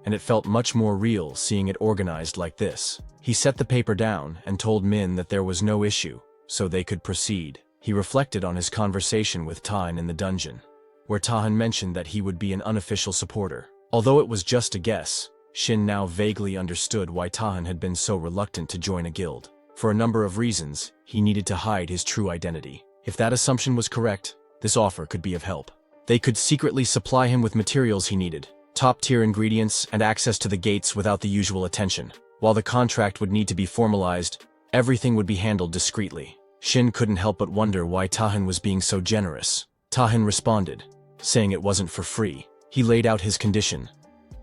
and it felt much more real seeing it organized like this. He set the paper down and told Min that there was no issue, so they could proceed. He reflected on his conversation with Tahan in the dungeon, where Tahan mentioned that he would be an unofficial supporter. Although it was just a guess, Shin now vaguely understood why Tahan had been so reluctant to join a guild. For a number of reasons, he needed to hide his true identity. If that assumption was correct, this offer could be of help. They could secretly supply him with materials he needed, top-tier ingredients, and access to the gates without the usual attention. While the contract would need to be formalized, everything would be handled discreetly. Shin couldn't help but wonder why Tahan was being so generous. Tahan responded, saying it wasn't for free. He laid out his condition.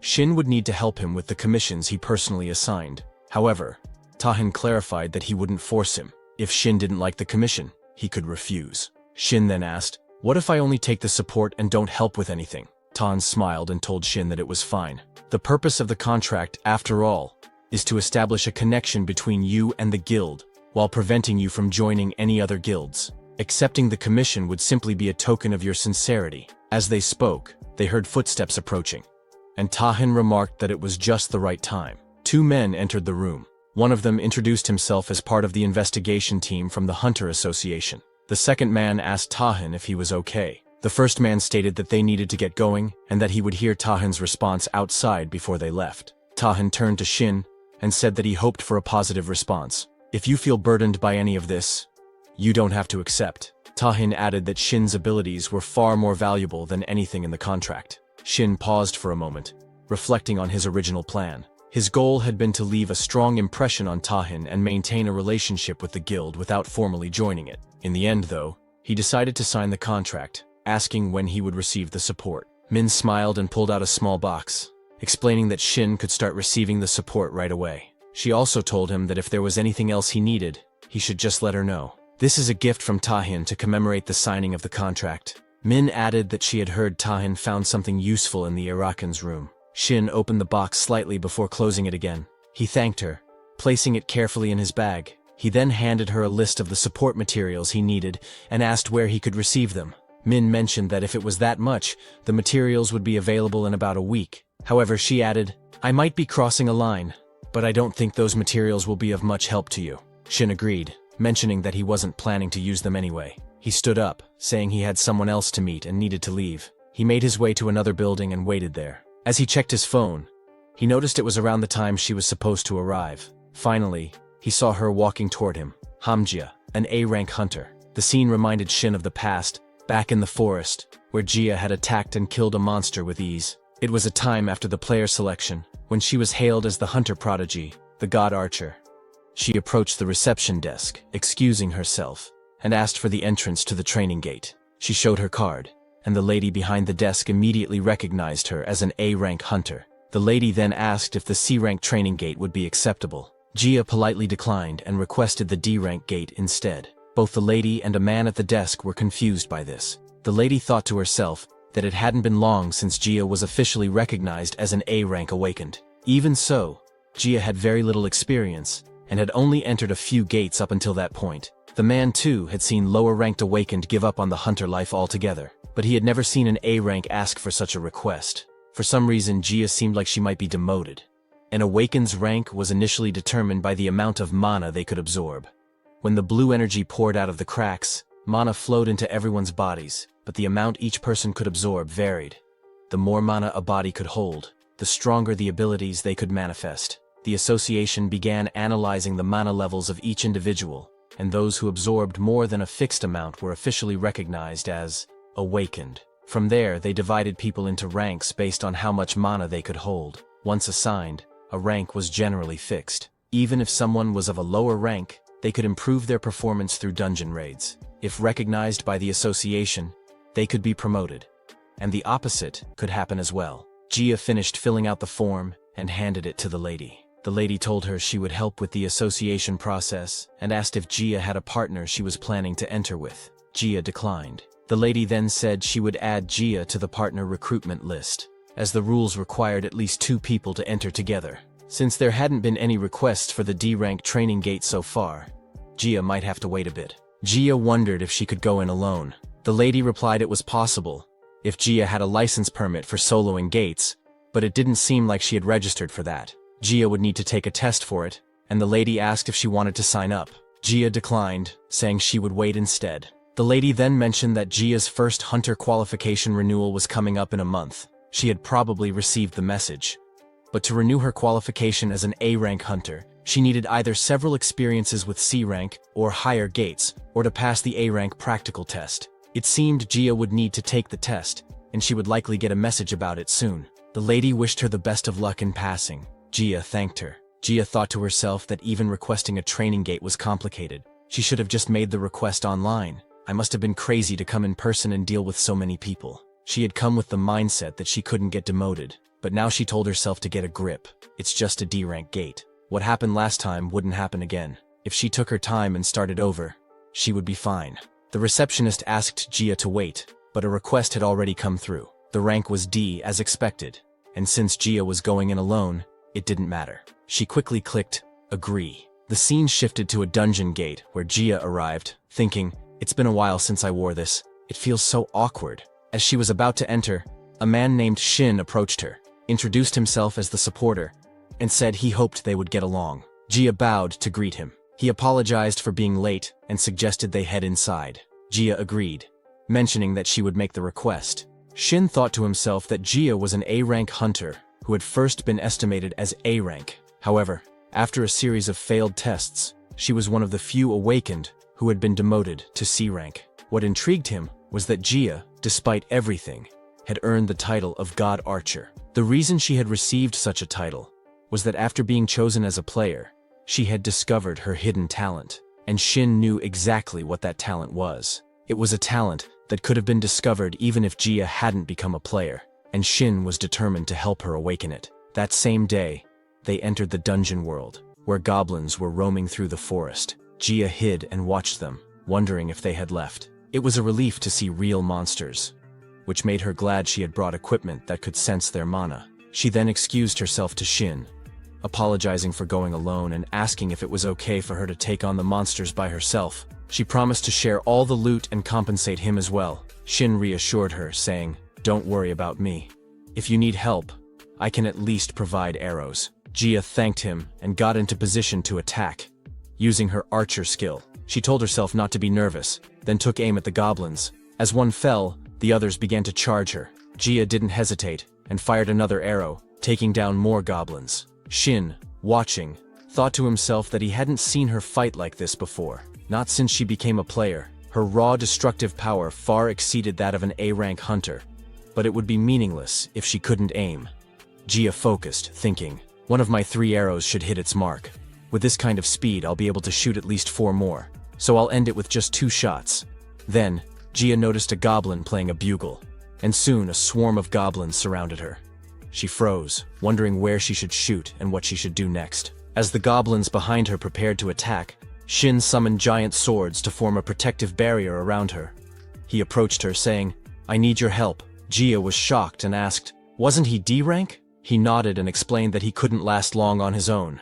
Shin would need to help him with the commissions he personally assigned. However, Tahan clarified that he wouldn't force him. If Shin didn't like the commission, he could refuse. Shin then asked, "What if I only take the support and don't help with anything?" Tahan smiled and told Shin that it was fine. The purpose of the contract, after all, is to establish a connection between you and the guild, while preventing you from joining any other guilds. Accepting the commission would simply be a token of your sincerity. As they spoke, they heard footsteps approaching, and Tahan remarked that it was just the right time. Two men entered the room. One of them introduced himself as part of the investigation team from the Hunter Association. The second man asked Tahan if he was okay. The first man stated that they needed to get going and that he would hear Tahan's response outside before they left. Tahan turned to Shin and said that he hoped for a positive response. "If you feel burdened by any of this, you don't have to accept." Tahan added that Shin's abilities were far more valuable than anything in the contract. Shin paused for a moment, reflecting on his original plan. His goal had been to leave a strong impression on Tahan and maintain a relationship with the guild without formally joining it. In the end, though, he decided to sign the contract, asking when he would receive the support. Min smiled and pulled out a small box, explaining that Shin could start receiving the support right away. She also told him that if there was anything else he needed, he should just let her know. "This is a gift from Tahan to commemorate the signing of the contract." Min added that she had heard Tahan found something useful in the awakens room. Shin opened the box slightly before closing it again. He thanked her, placing it carefully in his bag. He then handed her a list of the support materials he needed and asked where he could receive them. Min mentioned that if it was that much, the materials would be available in about a week. However, she added, "I might be crossing a line, but I don't think those materials will be of much help to you." Shin agreed, mentioning that he wasn't planning to use them anyway. He stood up, saying he had someone else to meet and needed to leave. He made his way to another building and waited there. As he checked his phone, he noticed it was around the time she was supposed to arrive. Finally, he saw her walking toward him, Hamjia, an A-rank hunter. The scene reminded Shin of the past, back in the forest, where Jia had attacked and killed a monster with ease. It was a time after the player selection, when she was hailed as the hunter prodigy, the god archer. She approached the reception desk, excusing herself, and asked for the entrance to the training gate. She showed her card, and the lady behind the desk immediately recognized her as an A-rank hunter. The lady then asked if the C-rank training gate would be acceptable. Jia politely declined and requested the D-rank gate instead. Both the lady and a man at the desk were confused by this. The lady thought to herself that it hadn't been long since Jia was officially recognized as an A-rank awakened. Even so, Jia had very little experience and had only entered a few gates up until that point. The man too had seen lower-ranked awakened give up on the hunter life altogether, but he had never seen an A-rank ask for such a request. For some reason, Jia seemed like she might be demoted. An awaken's rank was initially determined by the amount of mana they could absorb. When the blue energy poured out of the cracks, mana flowed into everyone's bodies, but the amount each person could absorb varied. The more mana a body could hold, the stronger the abilities they could manifest. The association began analyzing the mana levels of each individual, and those who absorbed more than a fixed amount were officially recognized as awakened. From there, they divided people into ranks based on how much mana they could hold. Once assigned, a rank was generally fixed. Even if someone was of a lower rank, they could improve their performance through dungeon raids. If recognized by the association, they could be promoted. and the opposite could happen as well. Gia finished filling out the form and handed it to the lady. The lady told her she would help with the association process and asked if Gia had a partner she was planning to enter with. Gia declined. The lady then said she would add Gia to the partner recruitment list, as the rules required at least 2 people to enter together. Since there hadn't been any requests for the D-rank training gate so far, Gia might have to wait a bit. Gia wondered if she could go in alone. The lady replied it was possible if Gia had a license permit for soloing gates, but it didn't seem like she had registered for that. Gia would need to take a test for it, and the lady asked if she wanted to sign up. Gia declined, saying she would wait instead. The lady then mentioned that Gia's first hunter qualification renewal was coming up in a month. She had probably received the message. But to renew her qualification as an A-rank hunter, she needed either several experiences with C-rank or higher gates, or to pass the A-rank practical test. It seemed Gia would need to take the test, and she would likely get a message about it soon. The lady wished her the best of luck in passing. Gia thanked her. Gia thought to herself that even requesting a training gate was complicated. She should have just made the request online. I must have been crazy to come in person and deal with so many people. She had come with the mindset that she couldn't get demoted, but now she told herself to get a grip. It's just a D-rank gate. What happened last time wouldn't happen again. If she took her time and started over, she would be fine. The receptionist asked Gia to wait, but a request had already come through. The rank was D as expected, and since Gia was going in alone, it didn't matter. She quickly clicked agree. The scene shifted to a dungeon gate where Gia arrived, thinking, it's been a while since I wore this. It feels so awkward. As she was about to enter, a man named Shin approached her, introduced himself as the supporter, and said he hoped they would get along. Gia bowed to greet him. He apologized for being late and suggested they head inside. Gia agreed, mentioning that she would make the request. Shin thought to himself that Gia was an A-rank hunter who had first been estimated as A-rank. However, after a series of failed tests, she was one of the few awakened who had been demoted to C-rank. What intrigued him was that Gia, despite everything, had earned the title of God Archer. The reason she had received such a title was that after being chosen as a player, she had discovered her hidden talent, and Shin knew exactly what that talent was. It was a talent that could have been discovered even if Gia hadn't become a player, and Shin was determined to help her awaken it. That same day, they entered the dungeon world, where goblins were roaming through the forest. Gia hid and watched them, wondering if they had left. It was a relief to see real monsters, which made her glad she had brought equipment that could sense their mana. She then excused herself to Shin, apologizing for going alone and asking if it was okay for her to take on the monsters by herself. She promised to share all the loot and compensate him as well. Shin reassured her, saying, "Don't worry about me. If you need help, I can at least provide arrows." Gia thanked him and got into position to attack. Using her archer skill, she told herself not to be nervous, then took aim at the goblins. As one fell, the others began to charge her. Gia didn't hesitate and fired another arrow, taking down more goblins. Shin, watching, thought to himself that he hadn't seen her fight like this before. Not since she became a player. Her raw destructive power far exceeded that of an A-rank hunter, but it would be meaningless if she couldn't aim. Gia focused, thinking, one of my 3 arrows should hit its mark. With this kind of speed, I'll be able to shoot at least 4 more, so I'll end it with just 2 shots. Then, Gia noticed a goblin playing a bugle, and soon a swarm of goblins surrounded her. She froze, wondering where she should shoot and what she should do next. As the goblins behind her prepared to attack, Shin summoned giant swords to form a protective barrier around her. He approached her, saying, "I need your help." Gia was shocked and asked, "Wasn't he D-rank?" He nodded and explained that he couldn't last long on his own,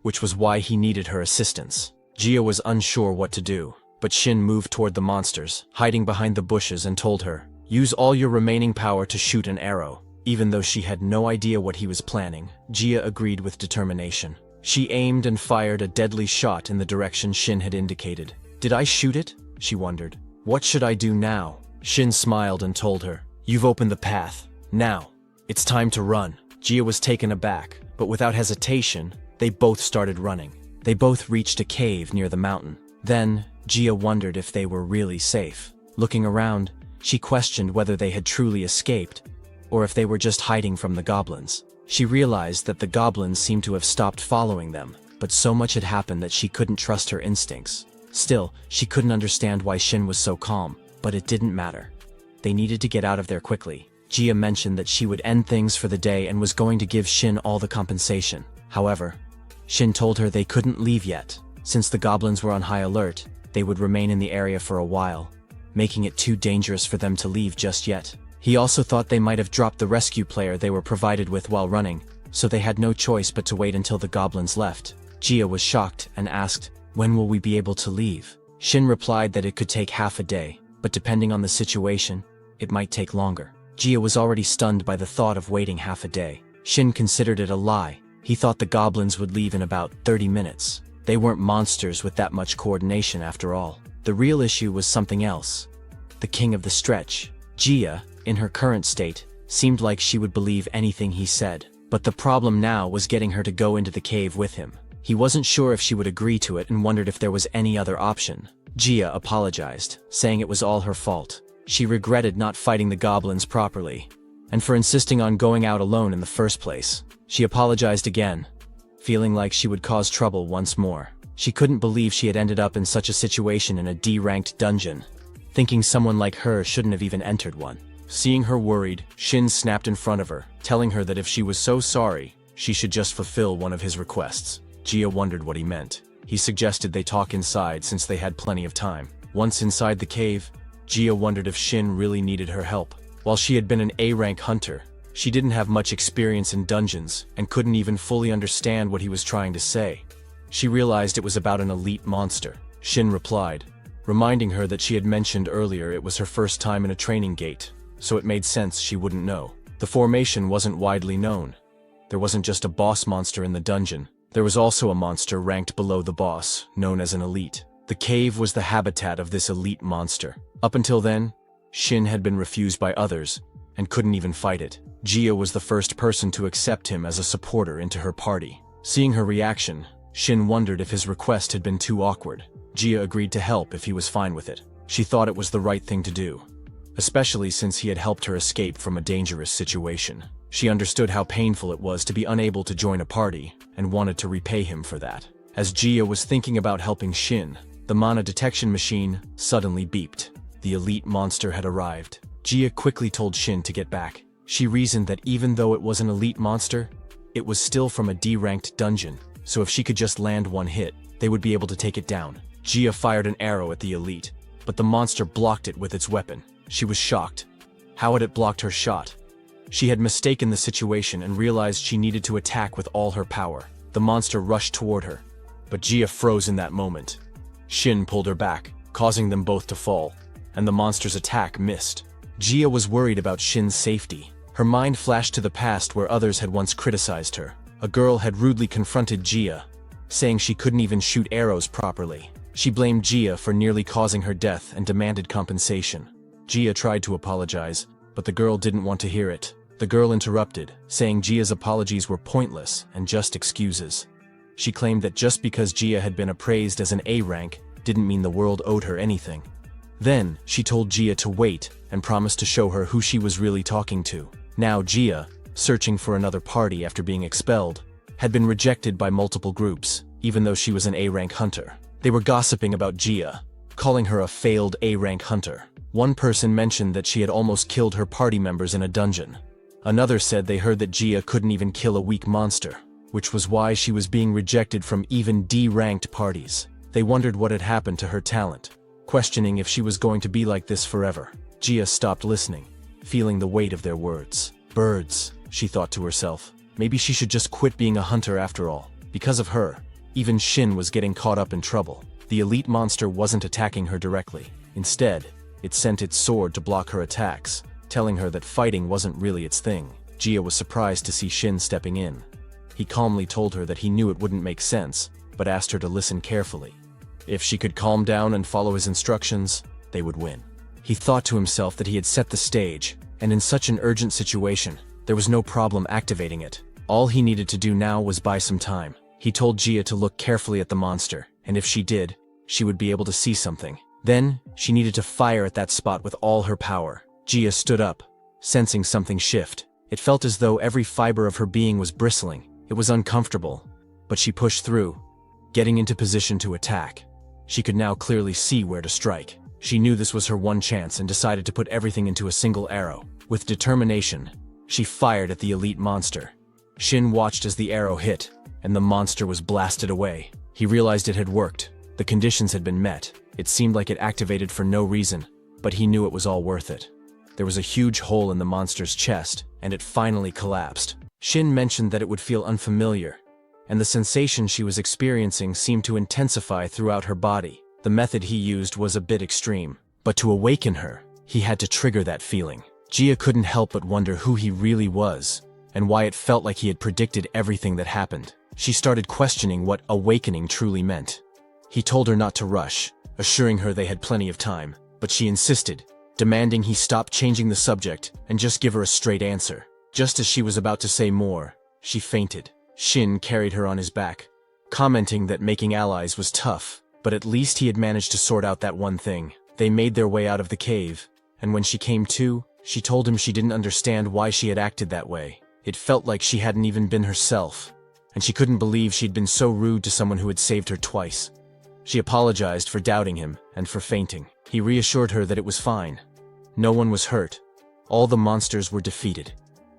which was why he needed her assistance. Gia was unsure what to do, but Shin moved toward the monsters, hiding behind the bushes, and told her, "Use all your remaining power to shoot an arrow." Even though she had no idea what he was planning, Gia agreed with determination. She aimed and fired a deadly shot in the direction Shin had indicated. "Did I shoot it?" she wondered. "What should I do now?" Shin smiled and told her, "You've opened the path. Now, it's time to run." Gia was taken aback, but without hesitation, they both started running. They both reached a cave near the mountain. Then, Gia wondered if they were really safe. Looking around, she questioned whether they had truly escaped, or if they were just hiding from the goblins. She realized that the goblins seemed to have stopped following them, but so much had happened that she couldn't trust her instincts. Still, she couldn't understand why Shin was so calm, but it didn't matter. They needed to get out of there quickly. Jia mentioned that she would end things for the day and was going to give Shin all the compensation. However, Shin told her they couldn't leave yet. Since the goblins were on high alert, they would remain in the area for a while, making it too dangerous for them to leave just yet. He also thought they might have dropped the rescue player they were provided with while running, so they had no choice but to wait until the goblins left. Jia was shocked and asked, "When will we be able to leave?" Shin replied that it could take half a day, but depending on the situation, it might take longer. Jia was already stunned by the thought of waiting half a day. Shin considered it a lie. He thought the goblins would leave in about 30 minutes. They weren't monsters with that much coordination after all. The real issue was something else. The king of the stretch. Jia, in her current state, seemed like she would believe anything he said. But the problem now was getting her to go into the cave with him. He wasn't sure if she would agree to it and wondered if there was any other option. Jia apologized, saying it was all her fault. She regretted not fighting the goblins properly, and for insisting on going out alone in the first place. She apologized again, feeling like she would cause trouble once more. She couldn't believe she had ended up in such a situation in a D-ranked dungeon, thinking someone like her shouldn't have even entered one. Seeing her worried, Shin snapped in front of her, telling her that if she was so sorry, she should just fulfill one of his requests. Jia wondered what he meant. He suggested they talk inside since they had plenty of time. Once inside the cave, Jia wondered if Shin really needed her help. While she had been an A-rank hunter, she didn't have much experience in dungeons and couldn't even fully understand what he was trying to say. She realized it was about an elite monster. Shin replied, reminding her that she had mentioned earlier it was her first time in a training gate, so it made sense she wouldn't know. The formation wasn't widely known. There wasn't just a boss monster in the dungeon. There was also a monster ranked below the boss, known as an elite. The cave was the habitat of this elite monster. Up until then, Shin had been refused by others and couldn't even fight it. Jia was the first person to accept him as a supporter into her party. Seeing her reaction, Shin wondered if his request had been too awkward. Jia agreed to help if he was fine with it. She thought it was the right thing to do, especially since he had helped her escape from a dangerous situation. She understood how painful it was to be unable to join a party and wanted to repay him for that. As Jia was thinking about helping Shin, the mana detection machine suddenly beeped. The elite monster had arrived. Jia quickly told Shin to get back. She reasoned that even though it was an elite monster, it was still from a D-ranked dungeon, so if she could just land one hit, they would be able to take it down. Jia fired an arrow at the elite, but the monster blocked it with its weapon. She was shocked. How had it blocked her shot? She had mistaken the situation and realized she needed to attack with all her power. The monster rushed toward her, but Jia froze in that moment. Shin pulled her back, causing them both to fall, and the monster's attack missed. Jia was worried about Shin's safety. Her mind flashed to the past where others had once criticized her. A girl had rudely confronted Jia, saying she couldn't even shoot arrows properly. She blamed Jia for nearly causing her death and demanded compensation. Jia tried to apologize, but the girl didn't want to hear it. The girl interrupted, saying Jia's apologies were pointless and just excuses. She claimed that just because Jia had been appraised as an A rank didn't mean the world owed her anything. Then, she told Jia to wait and promised to show her who she was really talking to. Now Jia, searching for another party after being expelled, had been rejected by multiple groups, even though she was an A-rank hunter. They were gossiping about Jia, calling her a failed A-rank hunter. One person mentioned that she had almost killed her party members in a dungeon. Another said they heard that Jia couldn't even kill a weak monster, which was why she was being rejected from even D-ranked parties. They wondered what had happened to her talent, questioning if she was going to be like this forever. Jia stopped listening, feeling the weight of their words. Birds, she thought to herself. Maybe she should just quit being a hunter after all. Because of her, even Shin was getting caught up in trouble. The elite monster wasn't attacking her directly. Instead, it sent its sword to block her attacks, telling her that fighting wasn't really its thing. Jia was surprised to see Shin stepping in. He calmly told her that he knew it wouldn't make sense, but asked her to listen carefully. If she could calm down and follow his instructions, they would win. He thought to himself that he had set the stage, and in such an urgent situation, there was no problem activating it. All he needed to do now was buy some time. He told Jia to look carefully at the monster, and if she did, she would be able to see something. Then, she needed to fire at that spot with all her power. Jia stood up, sensing something shift. It felt as though every fiber of her being was bristling. It was uncomfortable, but she pushed through, getting into position to attack. She could now clearly see where to strike. She knew this was her one chance and decided to put everything into a single arrow. With determination, she fired at the elite monster. Shin watched as the arrow hit, and the monster was blasted away. He realized it had worked. The conditions had been met. It seemed like it activated for no reason, but he knew it was all worth it. There was a huge hole in the monster's chest, and it finally collapsed. Shin mentioned that it would feel unfamiliar, and the sensation she was experiencing seemed to intensify throughout her body. The method he used was a bit extreme, but to awaken her, he had to trigger that feeling. Gia couldn't help but wonder who he really was, and why it felt like he had predicted everything that happened. She started questioning what awakening truly meant. He told her not to rush, assuring her they had plenty of time, but she insisted, demanding he stop changing the subject and just give her a straight answer. Just as she was about to say more, she fainted. Shin carried her on his back, commenting that making allies was tough, but at least he had managed to sort out that one thing. They made their way out of the cave, and when she came to, she told him she didn't understand why she had acted that way. It felt like she hadn't even been herself, and she couldn't believe she'd been so rude to someone who had saved her twice. She apologized for doubting him and for fainting. He reassured her that it was fine. No one was hurt. All the monsters were defeated,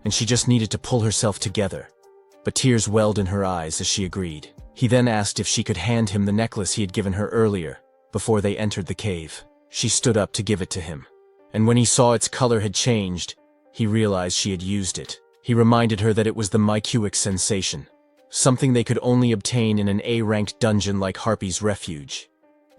and she just needed to pull herself together. But tears welled in her eyes as she agreed. He then asked if she could hand him the necklace he had given her earlier, before they entered the cave. She stood up to give it to him, and when he saw its color had changed, he realized she had used it. He reminded her that it was the myqx sensation, something they could only obtain in an A-ranked dungeon like Harpy's Refuge.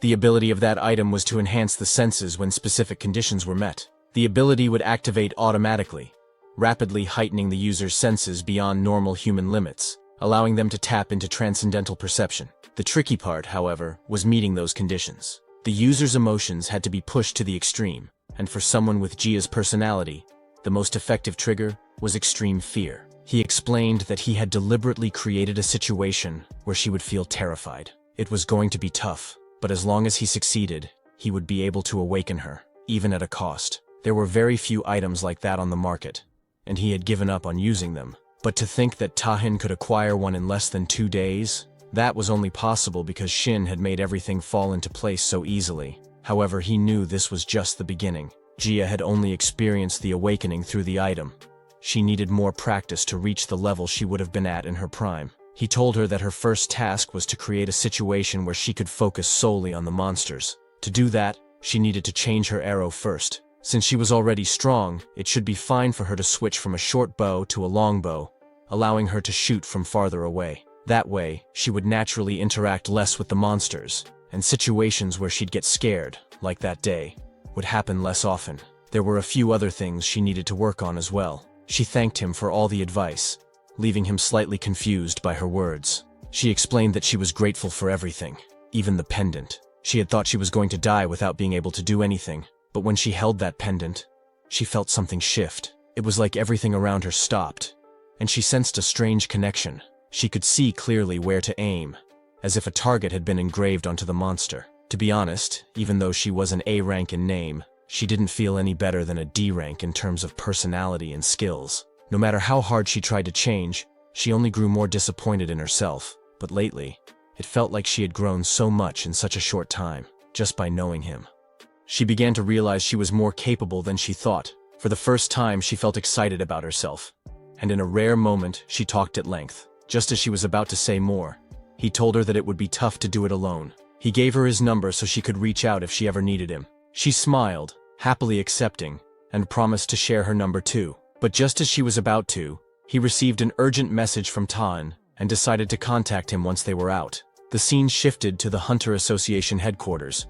The ability of that item was to enhance the senses when specific conditions were met. The ability would activate automatically, rapidly heightening the user's senses beyond normal human limits, allowing them to tap into transcendental perception. The tricky part, however, was meeting those conditions. The user's emotions had to be pushed to the extreme, and for someone with Gia's personality, the most effective trigger was extreme fear. He explained that he had deliberately created a situation where she would feel terrified. It was going to be tough, but as long as he succeeded, he would be able to awaken her, even at a cost. There were very few items like that on the market, and he had given up on using them. But to think that Tahin could acquire one in less than 2 days, that was only possible because Shin had made everything fall into place so easily. However, he knew this was just the beginning. Gia had only experienced the awakening through the item. She needed more practice to reach the level she would have been at in her prime. He told her that her first task was to create a situation where she could focus solely on the monsters. To do that, she needed to change her arrow first. Since she was already strong, it should be fine for her to switch from a short bow to a long bow, allowing her to shoot from farther away. That way, she would naturally interact less with the monsters, and situations where she'd get scared, like that day, would happen less often. There were a few other things she needed to work on as well. She thanked him for all the advice, leaving him slightly confused by her words. She explained that she was grateful for everything, even the pendant. She had thought she was going to die without being able to do anything, but when she held that pendant, she felt something shift. It was like everything around her stopped, and she sensed a strange connection. She could see clearly where to aim, as if a target had been engraved onto the monster. To be honest, even though she was an A rank in name, she didn't feel any better than a D rank in terms of personality and skills. No matter how hard she tried to change, she only grew more disappointed in herself. But lately, it felt like she had grown so much in such a short time, just by knowing him. She began to realize she was more capable than she thought. For the first time, she felt excited about herself, and in a rare moment, she talked at length. Just as she was about to say more, he told her that it would be tough to do it alone. He gave her his number so she could reach out if she ever needed him. She smiled, happily accepting, and promised to share her number too. But just as she was about to, he received an urgent message from Tan and decided to contact him once they were out. The scene shifted to the Hunter Association headquarters,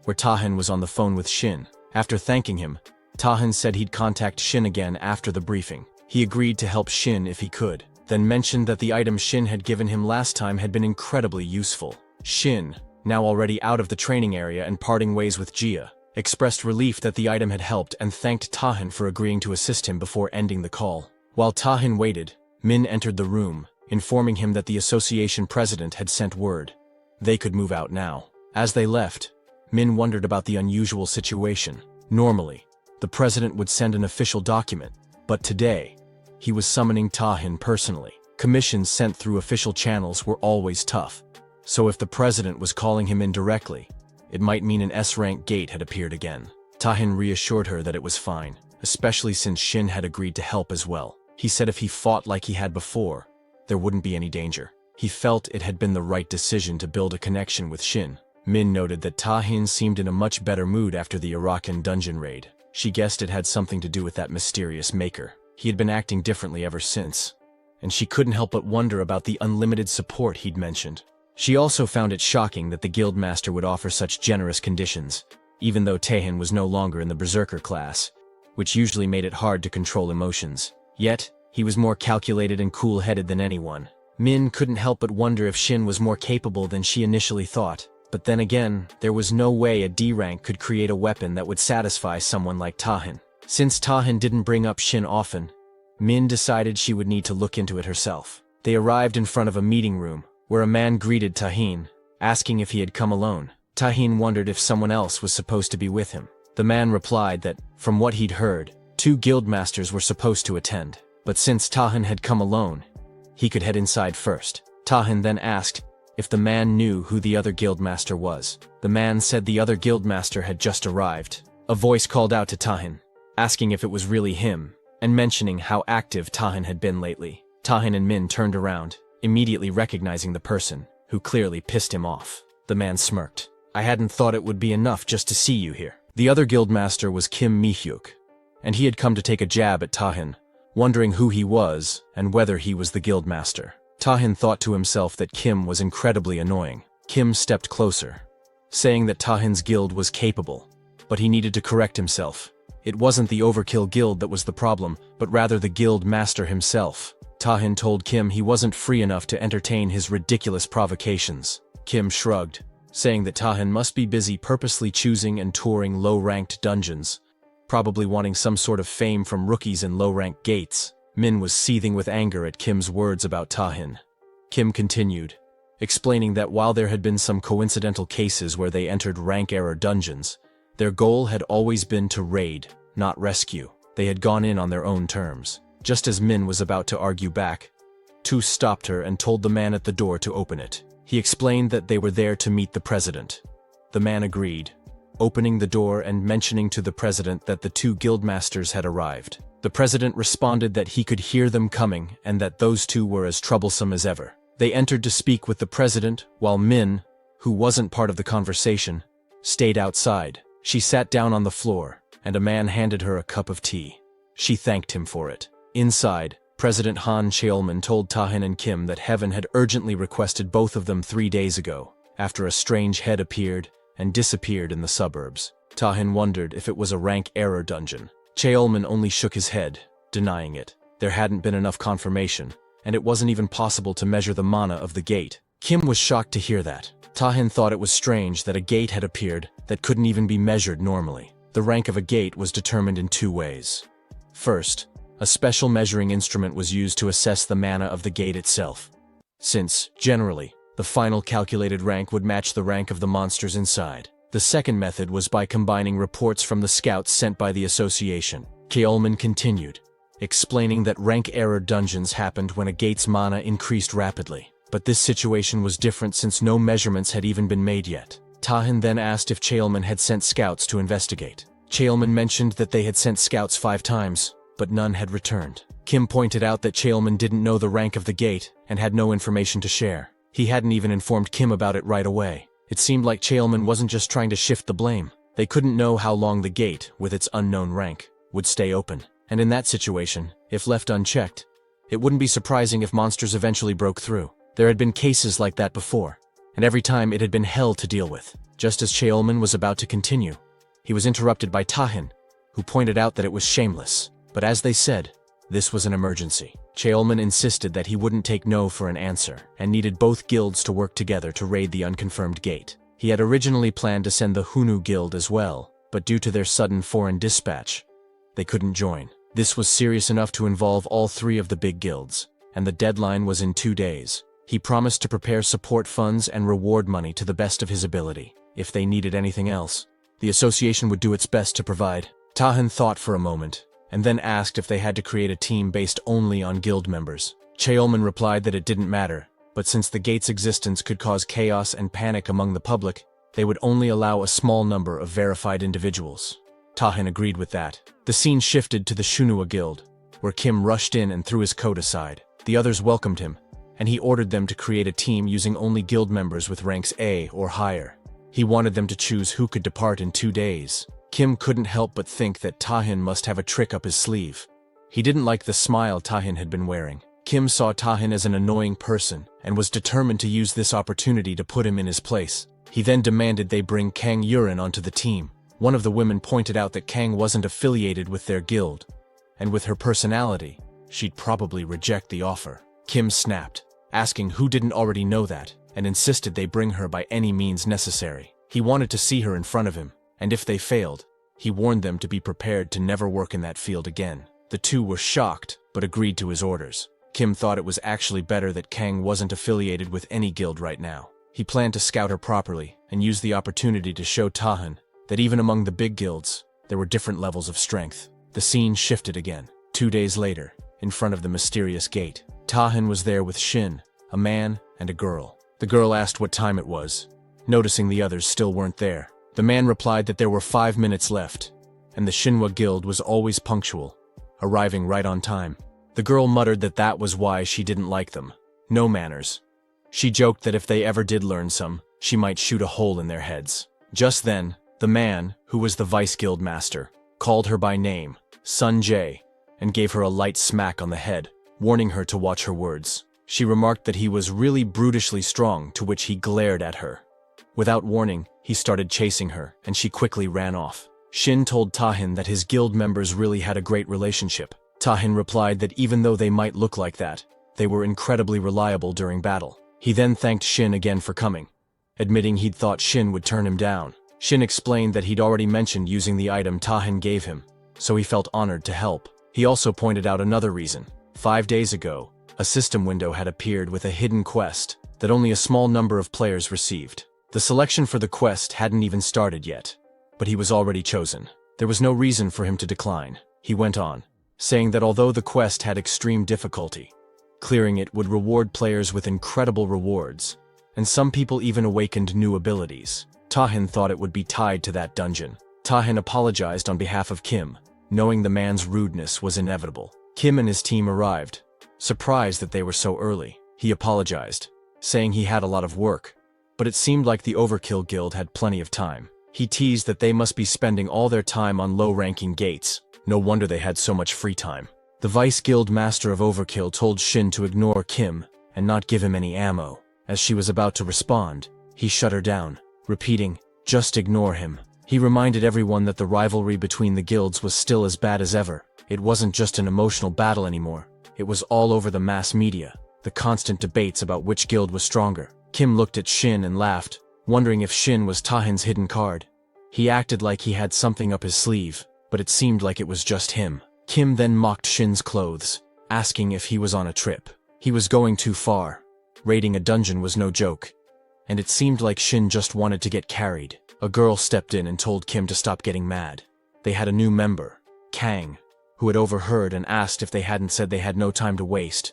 where Tahin was on the phone with Shin. After thanking him, Tahin said he'd contact Shin again after the briefing. He agreed to help Shin if he could, then mentioned that the item Shin had given him last time had been incredibly useful. Shin, now already out of the training area and parting ways with Gia, expressed relief that the item had helped and thanked Tahin for agreeing to assist him before ending the call. While Tahin waited, Min entered the room, informing him that the association president had sent word. They could move out now. As they left, Min wondered about the unusual situation. Normally, the president would send an official document, but today, he was summoning Tahin personally. Commissions sent through official channels were always tough, so if the president was calling him in directly, it might mean an S-rank gate had appeared again. Tahin reassured her that it was fine, especially since Shin had agreed to help as well. He said if he fought like he had before, there wouldn't be any danger. He felt it had been the right decision to build a connection with Shin. Min noted that Tahin seemed in a much better mood after the Arakan dungeon raid. She guessed it had something to do with that mysterious maker. He had been acting differently ever since, and she couldn't help but wonder about the unlimited support he'd mentioned. She also found it shocking that the guildmaster would offer such generous conditions, even though Tahin was no longer in the berserker class, which usually made it hard to control emotions. Yet, he was more calculated and cool-headed than anyone. Min couldn't help but wonder if Shin was more capable than she initially thought. But then again, there was no way a D rank could create a weapon that would satisfy someone like Tahin. Since Tahin didn't bring up Shin often, Min decided she would need to look into it herself. They arrived in front of a meeting room, where a man greeted Tahin, asking if he had come alone. Tahin wondered if someone else was supposed to be with him. The man replied that, from what he'd heard, 2 guildmasters were supposed to attend. But since Tahin had come alone, he could head inside first. Tahin then asked if the man knew who the other guildmaster was. The man said the other guildmaster had just arrived. A voice called out to Tahin, asking if it was really him, and mentioning how active Tahin had been lately. Tahin and Min turned around, immediately recognizing the person, who clearly pissed him off. The man smirked. I hadn't thought it would be enough just to see you here. The other guildmaster was Kim Mi-hyuk, and he had come to take a jab at Tahin, wondering who he was and whether he was the guildmaster. Tahin thought to himself that Kim was incredibly annoying. Kim stepped closer, saying that Tahin's guild was capable, but he needed to correct himself. It wasn't the Overkill guild that was the problem, but rather the guild master himself. Tahin told Kim he wasn't free enough to entertain his ridiculous provocations. Kim shrugged, saying that Tahin must be busy purposely choosing and touring low-ranked dungeons, probably wanting some sort of fame from rookies in low-ranked gates. Min was seething with anger at Kim's words about Tahin. Kim continued, explaining that while there had been some coincidental cases where they entered rank-error dungeons, their goal had always been to raid, not rescue. They had gone in on their own terms. Just as Min was about to argue back, Tu stopped her and told the man at the door to open it. He explained that they were there to meet the president. The man agreed, opening the door and mentioning to the president that the 2 guildmasters had arrived. The president responded that he could hear them coming and that those 2 were as troublesome as ever. They entered to speak with the president, while Min, who wasn't part of the conversation, stayed outside. She sat down on the floor, and a man handed her a cup of tea. She thanked him for it. Inside, President Han Cheolman told Tahin and Kim that Heaven had urgently requested both of them 3 days ago, after a strange head appeared and disappeared in the suburbs. Tahin wondered if it was a rank error dungeon. Cheolman only shook his head, denying it. There hadn't been enough confirmation, and it wasn't even possible to measure the mana of the gate. Kim was shocked to hear that. Tahin thought it was strange that a gate had appeared that couldn't even be measured normally. The rank of a gate was determined in 2 ways. First, a special measuring instrument was used to assess the mana of the gate itself, since, generally, the final calculated rank would match the rank of the monsters inside. The second method was by combining reports from the scouts sent by the association. Cheolman continued, explaining that rank error dungeons happened when a gate's mana increased rapidly. But this situation was different since no measurements had even been made yet. Tahin then asked if Cheolman had sent scouts to investigate. Cheolman mentioned that they had sent scouts 5 times, but none had returned. Kim pointed out that Cheolman didn't know the rank of the gate and had no information to share. He hadn't even informed Kim about it right away. It seemed like Cheolman wasn't just trying to shift the blame. They couldn't know how long the gate, with its unknown rank, would stay open. And in that situation, if left unchecked, it wouldn't be surprising if monsters eventually broke through. There had been cases like that before, and every time it had been hell to deal with. Just as Cheolman was about to continue, he was interrupted by Tahin, who pointed out that it was shameless. But as they said, this was an emergency. Cheolman insisted that he wouldn't take no for an answer, and needed both guilds to work together to raid the unconfirmed gate. He had originally planned to send the Hunu guild as well, but due to their sudden foreign dispatch, they couldn't join. This was serious enough to involve all 3 of the big guilds, and the deadline was in 2 days. He promised to prepare support funds and reward money to the best of his ability. If they needed anything else, the association would do its best to provide. Tahin thought for a moment, and then asked if they had to create a team based only on guild members. Cheolman replied that it didn't matter, but since the gate's existence could cause chaos and panic among the public, they would only allow a small number of verified individuals. Tahin agreed with that, The scene shifted to the Shunua Guild, where Kim rushed in and threw his coat aside. The others welcomed him, and he ordered them to create a team using only guild members with ranks A or higher. He wanted them to choose who could depart in 2 days. Kim couldn't help but think that Tahin must have a trick up his sleeve. He didn't like the smile Tahin had been wearing. Kim saw Tahin as an annoying person and was determined to use this opportunity to put him in his place. He then demanded they bring Kang Yurin onto the team. One of the women pointed out that Kang wasn't affiliated with their guild, and with her personality, she'd probably reject the offer. Kim snapped, asking who didn't already know that, and insisted they bring her by any means necessary. He wanted to see her in front of him, and if they failed, he warned them to be prepared to never work in that field again. The two were shocked, but agreed to his orders. Kim thought it was actually better that Kang wasn't affiliated with any guild right now. He planned to scout her properly, and use the opportunity to show Tahin that even among the big guilds, there were different levels of strength. The scene shifted again. 2 days later, in front of the mysterious gate, Tahin was there with Shin, a man and a girl. The girl asked what time it was, noticing the others still weren't there. The man replied that there were 5 minutes left, and the Shinwa Guild was always punctual, arriving right on time. The girl muttered that that was why she didn't like them. No manners. She joked that if they ever did learn some, she might shoot a hole in their heads. Just then, the man, who was the vice guild master, called her by name, Sun Jae, and gave her a light smack on the head, warning her to watch her words. She remarked that he was really brutishly strong, to which he glared at her. Without warning, he started chasing her, and she quickly ran off. Shin told Tahin that his guild members really had a great relationship. Tahin replied that even though they might look like that, they were incredibly reliable during battle. He then thanked Shin again for coming, admitting he'd thought Shin would turn him down. Shin explained that he'd already mentioned using the item Tahin gave him, so he felt honored to help. He also pointed out another reason. 5 days ago, a system window had appeared with a hidden quest that only a small number of players received. The selection for the quest hadn't even started yet, but he was already chosen. There was no reason for him to decline. He went on, saying that although the quest had extreme difficulty, clearing it would reward players with incredible rewards, and some people even awakened new abilities. Tahin thought it would be tied to that dungeon. Tahin apologized on behalf of Kim, knowing the man's rudeness was inevitable. Kim and his team arrived, surprised that they were so early. He apologized, saying he had a lot of work, but it seemed like the Overkill Guild had plenty of time. He teased that they must be spending all their time on low-ranking gates. No wonder they had so much free time. The Vice Guild Master of Overkill told Shin to ignore Kim and not give him any ammo. As she was about to respond, he shut her down, repeating, "Just ignore him." He reminded everyone that the rivalry between the guilds was still as bad as ever. It wasn't just an emotional battle anymore. It was all over the mass media, the constant debates about which guild was stronger. Kim looked at Shin and laughed, wondering if Shin was Tahin's hidden card. He acted like he had something up his sleeve, but it seemed like it was just him. Kim then mocked Shin's clothes, asking if he was on a trip. He was going too far. Raiding a dungeon was no joke, and it seemed like Shin just wanted to get carried. A girl stepped in and told Kim to stop getting mad. They had a new member, Kang, who had overheard and asked if they hadn't said they had no time to waste.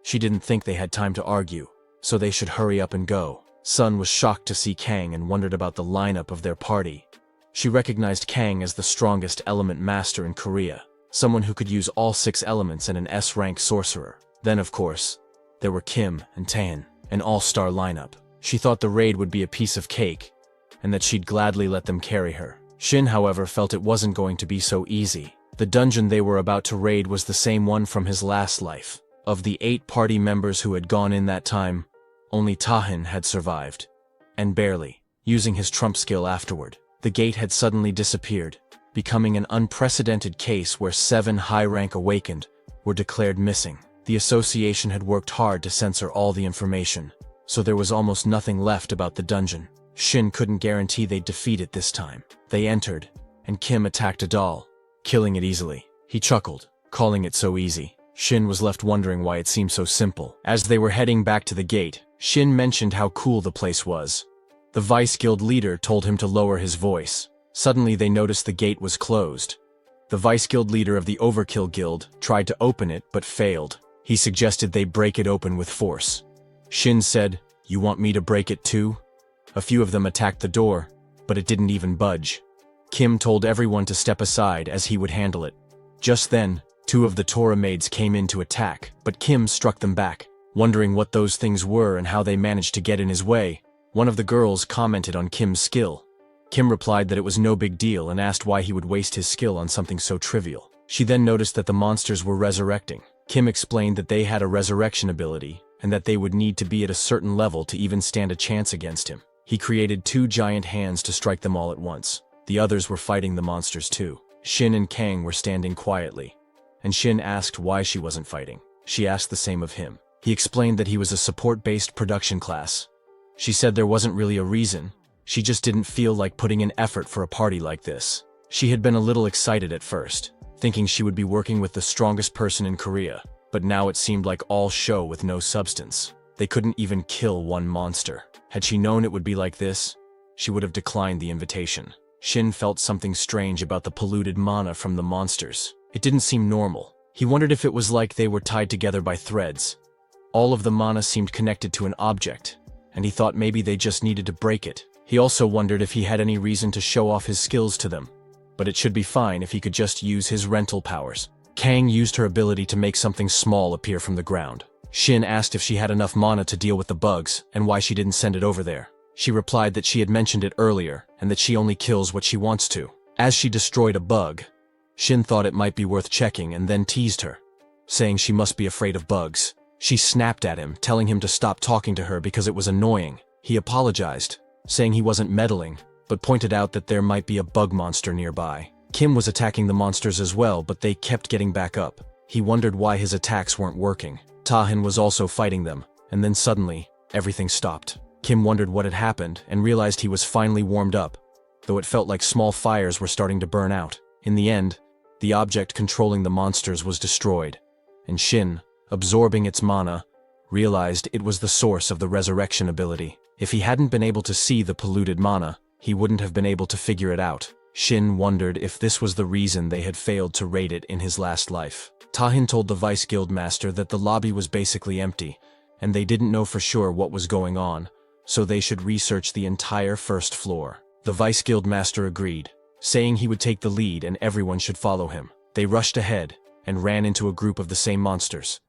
She didn't think they had time to argue, so they should hurry up and go. Sun was shocked to see Kang and wondered about the lineup of their party. She recognized Kang as the strongest element master in Korea, someone who could use all 6 elements and an S-rank sorcerer. Then, of course, there were Kim and Taehin, an all-star lineup. She thought the raid would be a piece of cake, and that she'd gladly let them carry her. Shin, however, felt it wasn't going to be so easy. The dungeon they were about to raid was the same one from his last life. Of the 8 party members who had gone in that time, only Tahin had survived. And barely, using his trump skill afterward. The gate had suddenly disappeared, becoming an unprecedented case where 7 high-rank awakened were declared missing. The association had worked hard to censor all the information, so there was almost nothing left about the dungeon. Shin couldn't guarantee they'd defeat it this time. They entered, and Kim attacked a doll, killing it easily. He chuckled, calling it so easy. Shin was left wondering why it seemed so simple. As they were heading back to the gate, Shin mentioned how cool the place was. The Vice Guild leader told him to lower his voice. Suddenly they noticed the gate was closed. The Vice Guild leader of the Overkill Guild tried to open it but failed. He suggested they break it open with force. Shin said, "You want me to break it too?" A few of them attacked the door, but it didn't even budge. Kim told everyone to step aside as he would handle it. Just then, two of the Torah maids came in to attack, but Kim struck them back. Wondering what those things were and how they managed to get in his way, one of the girls commented on Kim's skill. Kim replied that it was no big deal and asked why he would waste his skill on something so trivial. She then noticed that the monsters were resurrecting. Kim explained that they had a resurrection ability and that they would need to be at a certain level to even stand a chance against him. He created two giant hands to strike them all at once. The others were fighting the monsters too. Shin and Kang were standing quietly, and Shin asked why she wasn't fighting. She asked the same of him. He explained that he was a support-based production class. She said there wasn't really a reason, she just didn't feel like putting in effort for a party like this. She had been a little excited at first, thinking she would be working with the strongest person in Korea, but now it seemed like all show with no substance. They couldn't even kill one monster. Had she known it would be like this, she would have declined the invitation. Shin felt something strange about the polluted mana from the monsters. It didn't seem normal. He wondered if it was like they were tied together by threads. All of the mana seemed connected to an object, and he thought maybe they just needed to break it. He also wondered if he had any reason to show off his skills to them, but it should be fine if he could just use his rental powers. Kang used her ability to make something small appear from the ground. Shin asked if she had enough mana to deal with the bugs and why she didn't send it over there. She replied that she had mentioned it earlier and that she only kills what she wants to. As she destroyed a bug, Shin thought it might be worth checking and then teased her, saying she must be afraid of bugs. She snapped at him, telling him to stop talking to her because it was annoying. He apologized, saying he wasn't meddling, but pointed out that there might be a bug monster nearby. Kim was attacking the monsters as well, but they kept getting back up. He wondered why his attacks weren't working. Tahin was also fighting them, and then suddenly, everything stopped. Kim wondered what had happened and realized he was finally warmed up, though it felt like small fires were starting to burn out. In the end, the object controlling the monsters was destroyed, and Shin, absorbing its mana, realized it was the source of the resurrection ability. If he hadn't been able to see the polluted mana, he wouldn't have been able to figure it out. Shin wondered if this was the reason they had failed to raid it in his last life. Tahin told the Vice Guild Master that the lobby was basically empty, and they didn't know for sure what was going on, so they should research the entire first floor. The Vice Guild Master agreed, saying he would take the lead and everyone should follow him. They rushed ahead and ran into a group of the same monsters.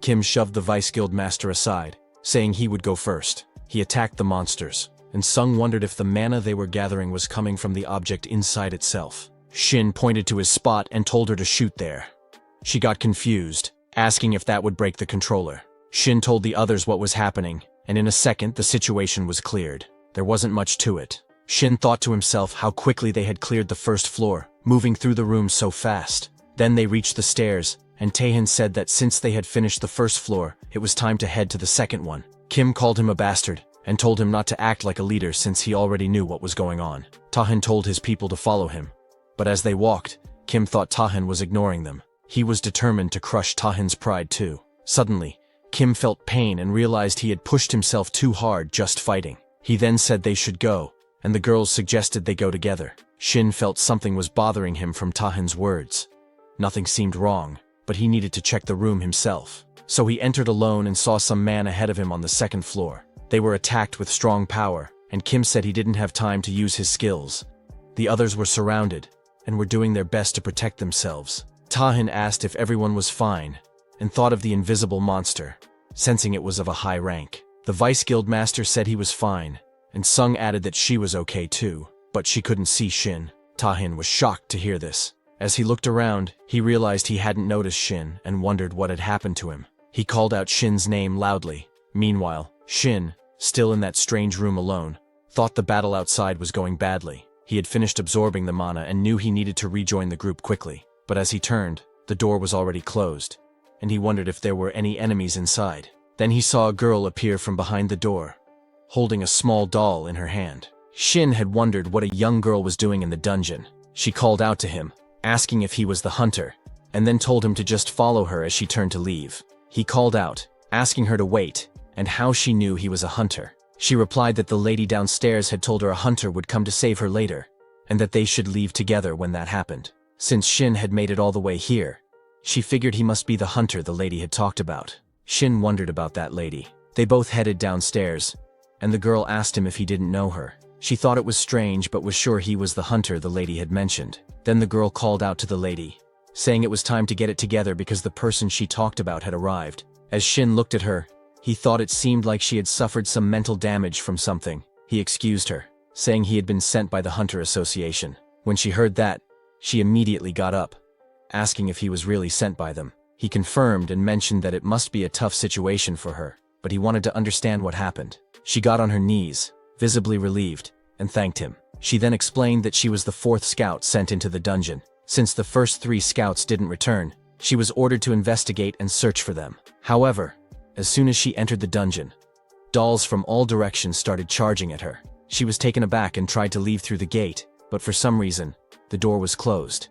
Kim shoved the Vice Guild Master aside, saying he would go first. He attacked the monsters, and Sung wondered if the mana they were gathering was coming from the object inside itself. Shin pointed to his spot and told her to shoot there. She got confused, asking if that would break the controller. Shin told the others what was happening, and in a second the situation was cleared. There wasn't much to it. Shin thought to himself how quickly they had cleared the first floor, moving through the rooms so fast. Then they reached the stairs, and Taehin said that since they had finished the first floor, it was time to head to the second one. Kim called him a bastard, and told him not to act like a leader since he already knew what was going on. Taehin told his people to follow him, but as they walked, Kim thought Taehin was ignoring them. He was determined to crush Taehin's pride too. Suddenly, Kim felt pain and realized he had pushed himself too hard just fighting. He then said they should go, and the girls suggested they go together. Shin felt something was bothering him from Taehin's words. Nothing seemed wrong, but he needed to check the room himself. So he entered alone and saw some man ahead of him on the second floor. They were attacked with strong power, and Kim said he didn't have time to use his skills. The others were surrounded, and were doing their best to protect themselves. Taehin asked if everyone was fine, and thought of the invisible monster, sensing it was of a high rank. The Vice Guild Master said he was fine, and Sung added that she was okay too, but she couldn't see Shin. Taehin was shocked to hear this. As he looked around, he realized he hadn't noticed Shin and wondered what had happened to him. He called out Shin's name loudly. Meanwhile, Shin, still in that strange room alone, thought the battle outside was going badly. He had finished absorbing the mana and knew he needed to rejoin the group quickly. But as he turned, the door was already closed, and he wondered if there were any enemies inside. Then he saw a girl appear from behind the door, holding a small doll in her hand. Shin had wondered what a young girl was doing in the dungeon. She called out to him, asking if he was the hunter, and then told him to just follow her as she turned to leave. He called out, asking her to wait, and how she knew he was a hunter. She replied that the lady downstairs had told her a hunter would come to save her later, and that they should leave together when that happened. Since Shin had made it all the way here, she figured he must be the hunter the lady had talked about. Shin wondered about that lady. They both headed downstairs, and the girl asked him if he didn't know her. She thought it was strange but was sure he was the hunter the lady had mentioned. Then the girl called out to the lady, saying it was time to get it together because the person she talked about had arrived. As Shin looked at her, he thought it seemed like she had suffered some mental damage from something. He excused her, saying he had been sent by the Hunter Association. When she heard that, she immediately got up, asking if he was really sent by them. He confirmed and mentioned that it must be a tough situation for her, but he wanted to understand what happened. She got on her knees, visibly relieved, and thanked him. She then explained that she was the 4th scout sent into the dungeon. Since the first 3 scouts didn't return, she was ordered to investigate and search for them. However, as soon as she entered the dungeon, dolls from all directions started charging at her. She was taken aback and tried to leave through the gate, but for some reason, the door was closed,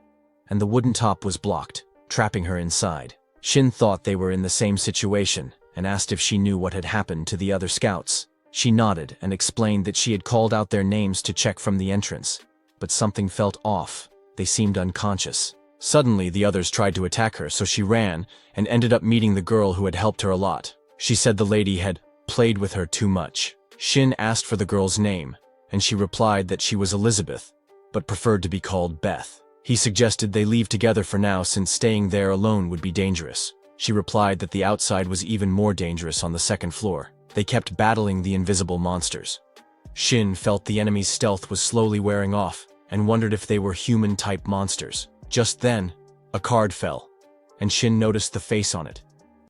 and the wooden top was blocked, trapping her inside. Shin thought they were in the same situation and asked if she knew what had happened to the other scouts. She nodded and explained that she had called out their names to check from the entrance, but something felt off. They seemed unconscious. Suddenly, the others tried to attack her, so she ran and ended up meeting the girl who had helped her a lot. She said the lady had played with her too much. Shin asked for the girl's name, and she replied that she was Elizabeth, but preferred to be called Beth. He suggested they leave together for now since staying there alone would be dangerous. She replied that the outside was even more dangerous on the 2nd floor. They kept battling the invisible monsters. Shin felt the enemy's stealth was slowly wearing off and wondered if they were human-type monsters. Just then, a card fell, and Shin noticed the face on it.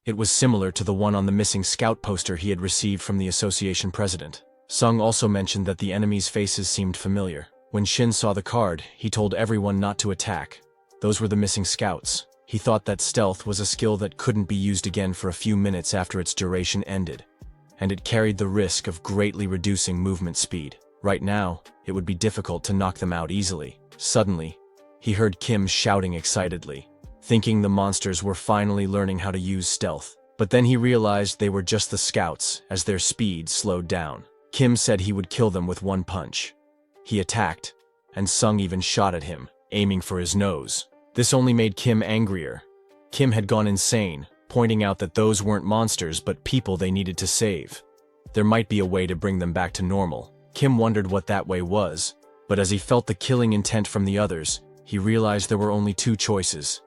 It was similar to the one on the missing scout poster he had received from the association president. Sung also mentioned that the enemy's faces seemed familiar. When Shin saw the card, he told everyone not to attack. Those were the missing scouts. He thought that stealth was a skill that couldn't be used again for a few minutes after its duration ended, and it carried the risk of greatly reducing movement speed. Right now, it would be difficult to knock them out easily. Suddenly, he heard Kim shouting excitedly, thinking the monsters were finally learning how to use stealth. But then he realized they were just the scouts, as their speed slowed down. Kim said he would kill them with one punch. He attacked, and Sung even shot at him, aiming for his nose. This only made Kim angrier. Kim had gone insane, pointing out that those weren't monsters but people they needed to save. There might be a way to bring them back to normal. Kim wondered what that way was, but as he felt the killing intent from the others, he realized there were only 2 choices: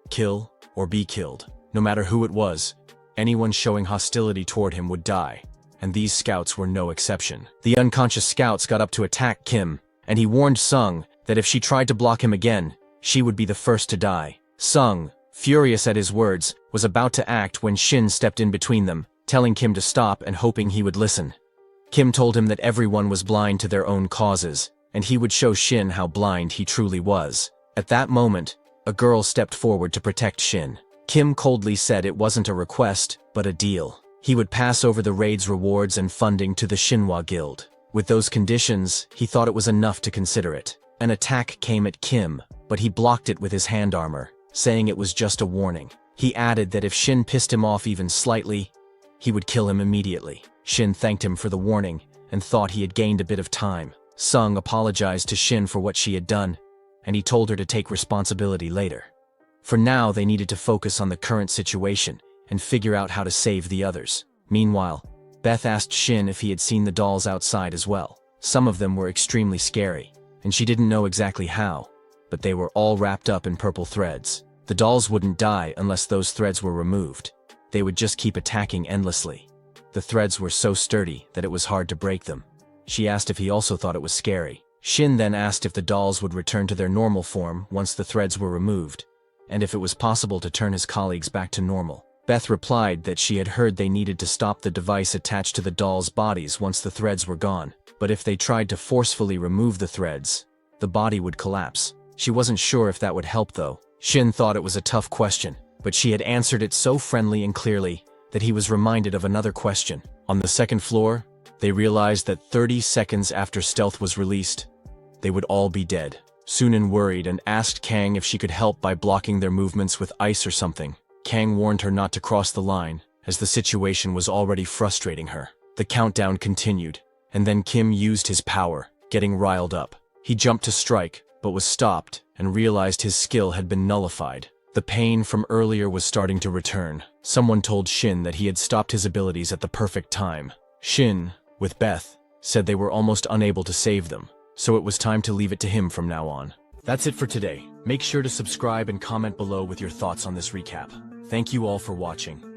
kill or be killed. No matter who it was, anyone showing hostility toward him would die, and these scouts were no exception. The unconscious scouts got up to attack Kim, and he warned Sung that if she tried to block him again, she would be the first to die. Sung, furious at his words, was about to act when Shin stepped in between them, telling Kim to stop and hoping he would listen. Kim told him that everyone was blind to their own causes, and he would show Shin how blind he truly was. At that moment, a girl stepped forward to protect Shin. Kim coldly said it wasn't a request, but a deal. He would pass over the raid's rewards and funding to the Shinhwa Guild. With those conditions, he thought it was enough to consider it. An attack came at Kim, but he blocked it with his hand armor, saying it was just a warning. He added that if Shin pissed him off even slightly, he would kill him immediately. Shin thanked him for the warning and thought he had gained a bit of time. Sung apologized to Shin for what she had done, and he told her to take responsibility later. For now, they needed to focus on the current situation and figure out how to save the others. Meanwhile, Beth asked Shin if he had seen the dolls outside as well. Some of them were extremely scary, and she didn't know exactly how, but they were all wrapped up in purple threads. The dolls wouldn't die unless those threads were removed. They would just keep attacking endlessly. The threads were so sturdy that it was hard to break them. She asked if he also thought it was scary. Shin then asked if the dolls would return to their normal form once the threads were removed, and if it was possible to turn his colleagues back to normal. Beth replied that she had heard they needed to stop the device attached to the dolls' bodies once the threads were gone, but if they tried to forcefully remove the threads, the body would collapse. She wasn't sure if that would help though. Shin thought it was a tough question, but she had answered it so friendly and clearly that he was reminded of another question. On the 2nd floor, they realized that 30 seconds after stealth was released, they would all be dead. Sunan worried and asked Kang if she could help by blocking their movements with ice or something. Kang warned her not to cross the line, as the situation was already frustrating her. The countdown continued, and then Kim used his power, getting riled up. He jumped to strike, but was stopped and realized his skill had been nullified. The pain from earlier was starting to return. Someone told Shin that he had stopped his abilities at the perfect time. Shin, with Beth, said they were almost unable to save them, so it was time to leave it to him from now on. That's it for today. Make sure to subscribe and comment below with your thoughts on this recap. Thank you all for watching.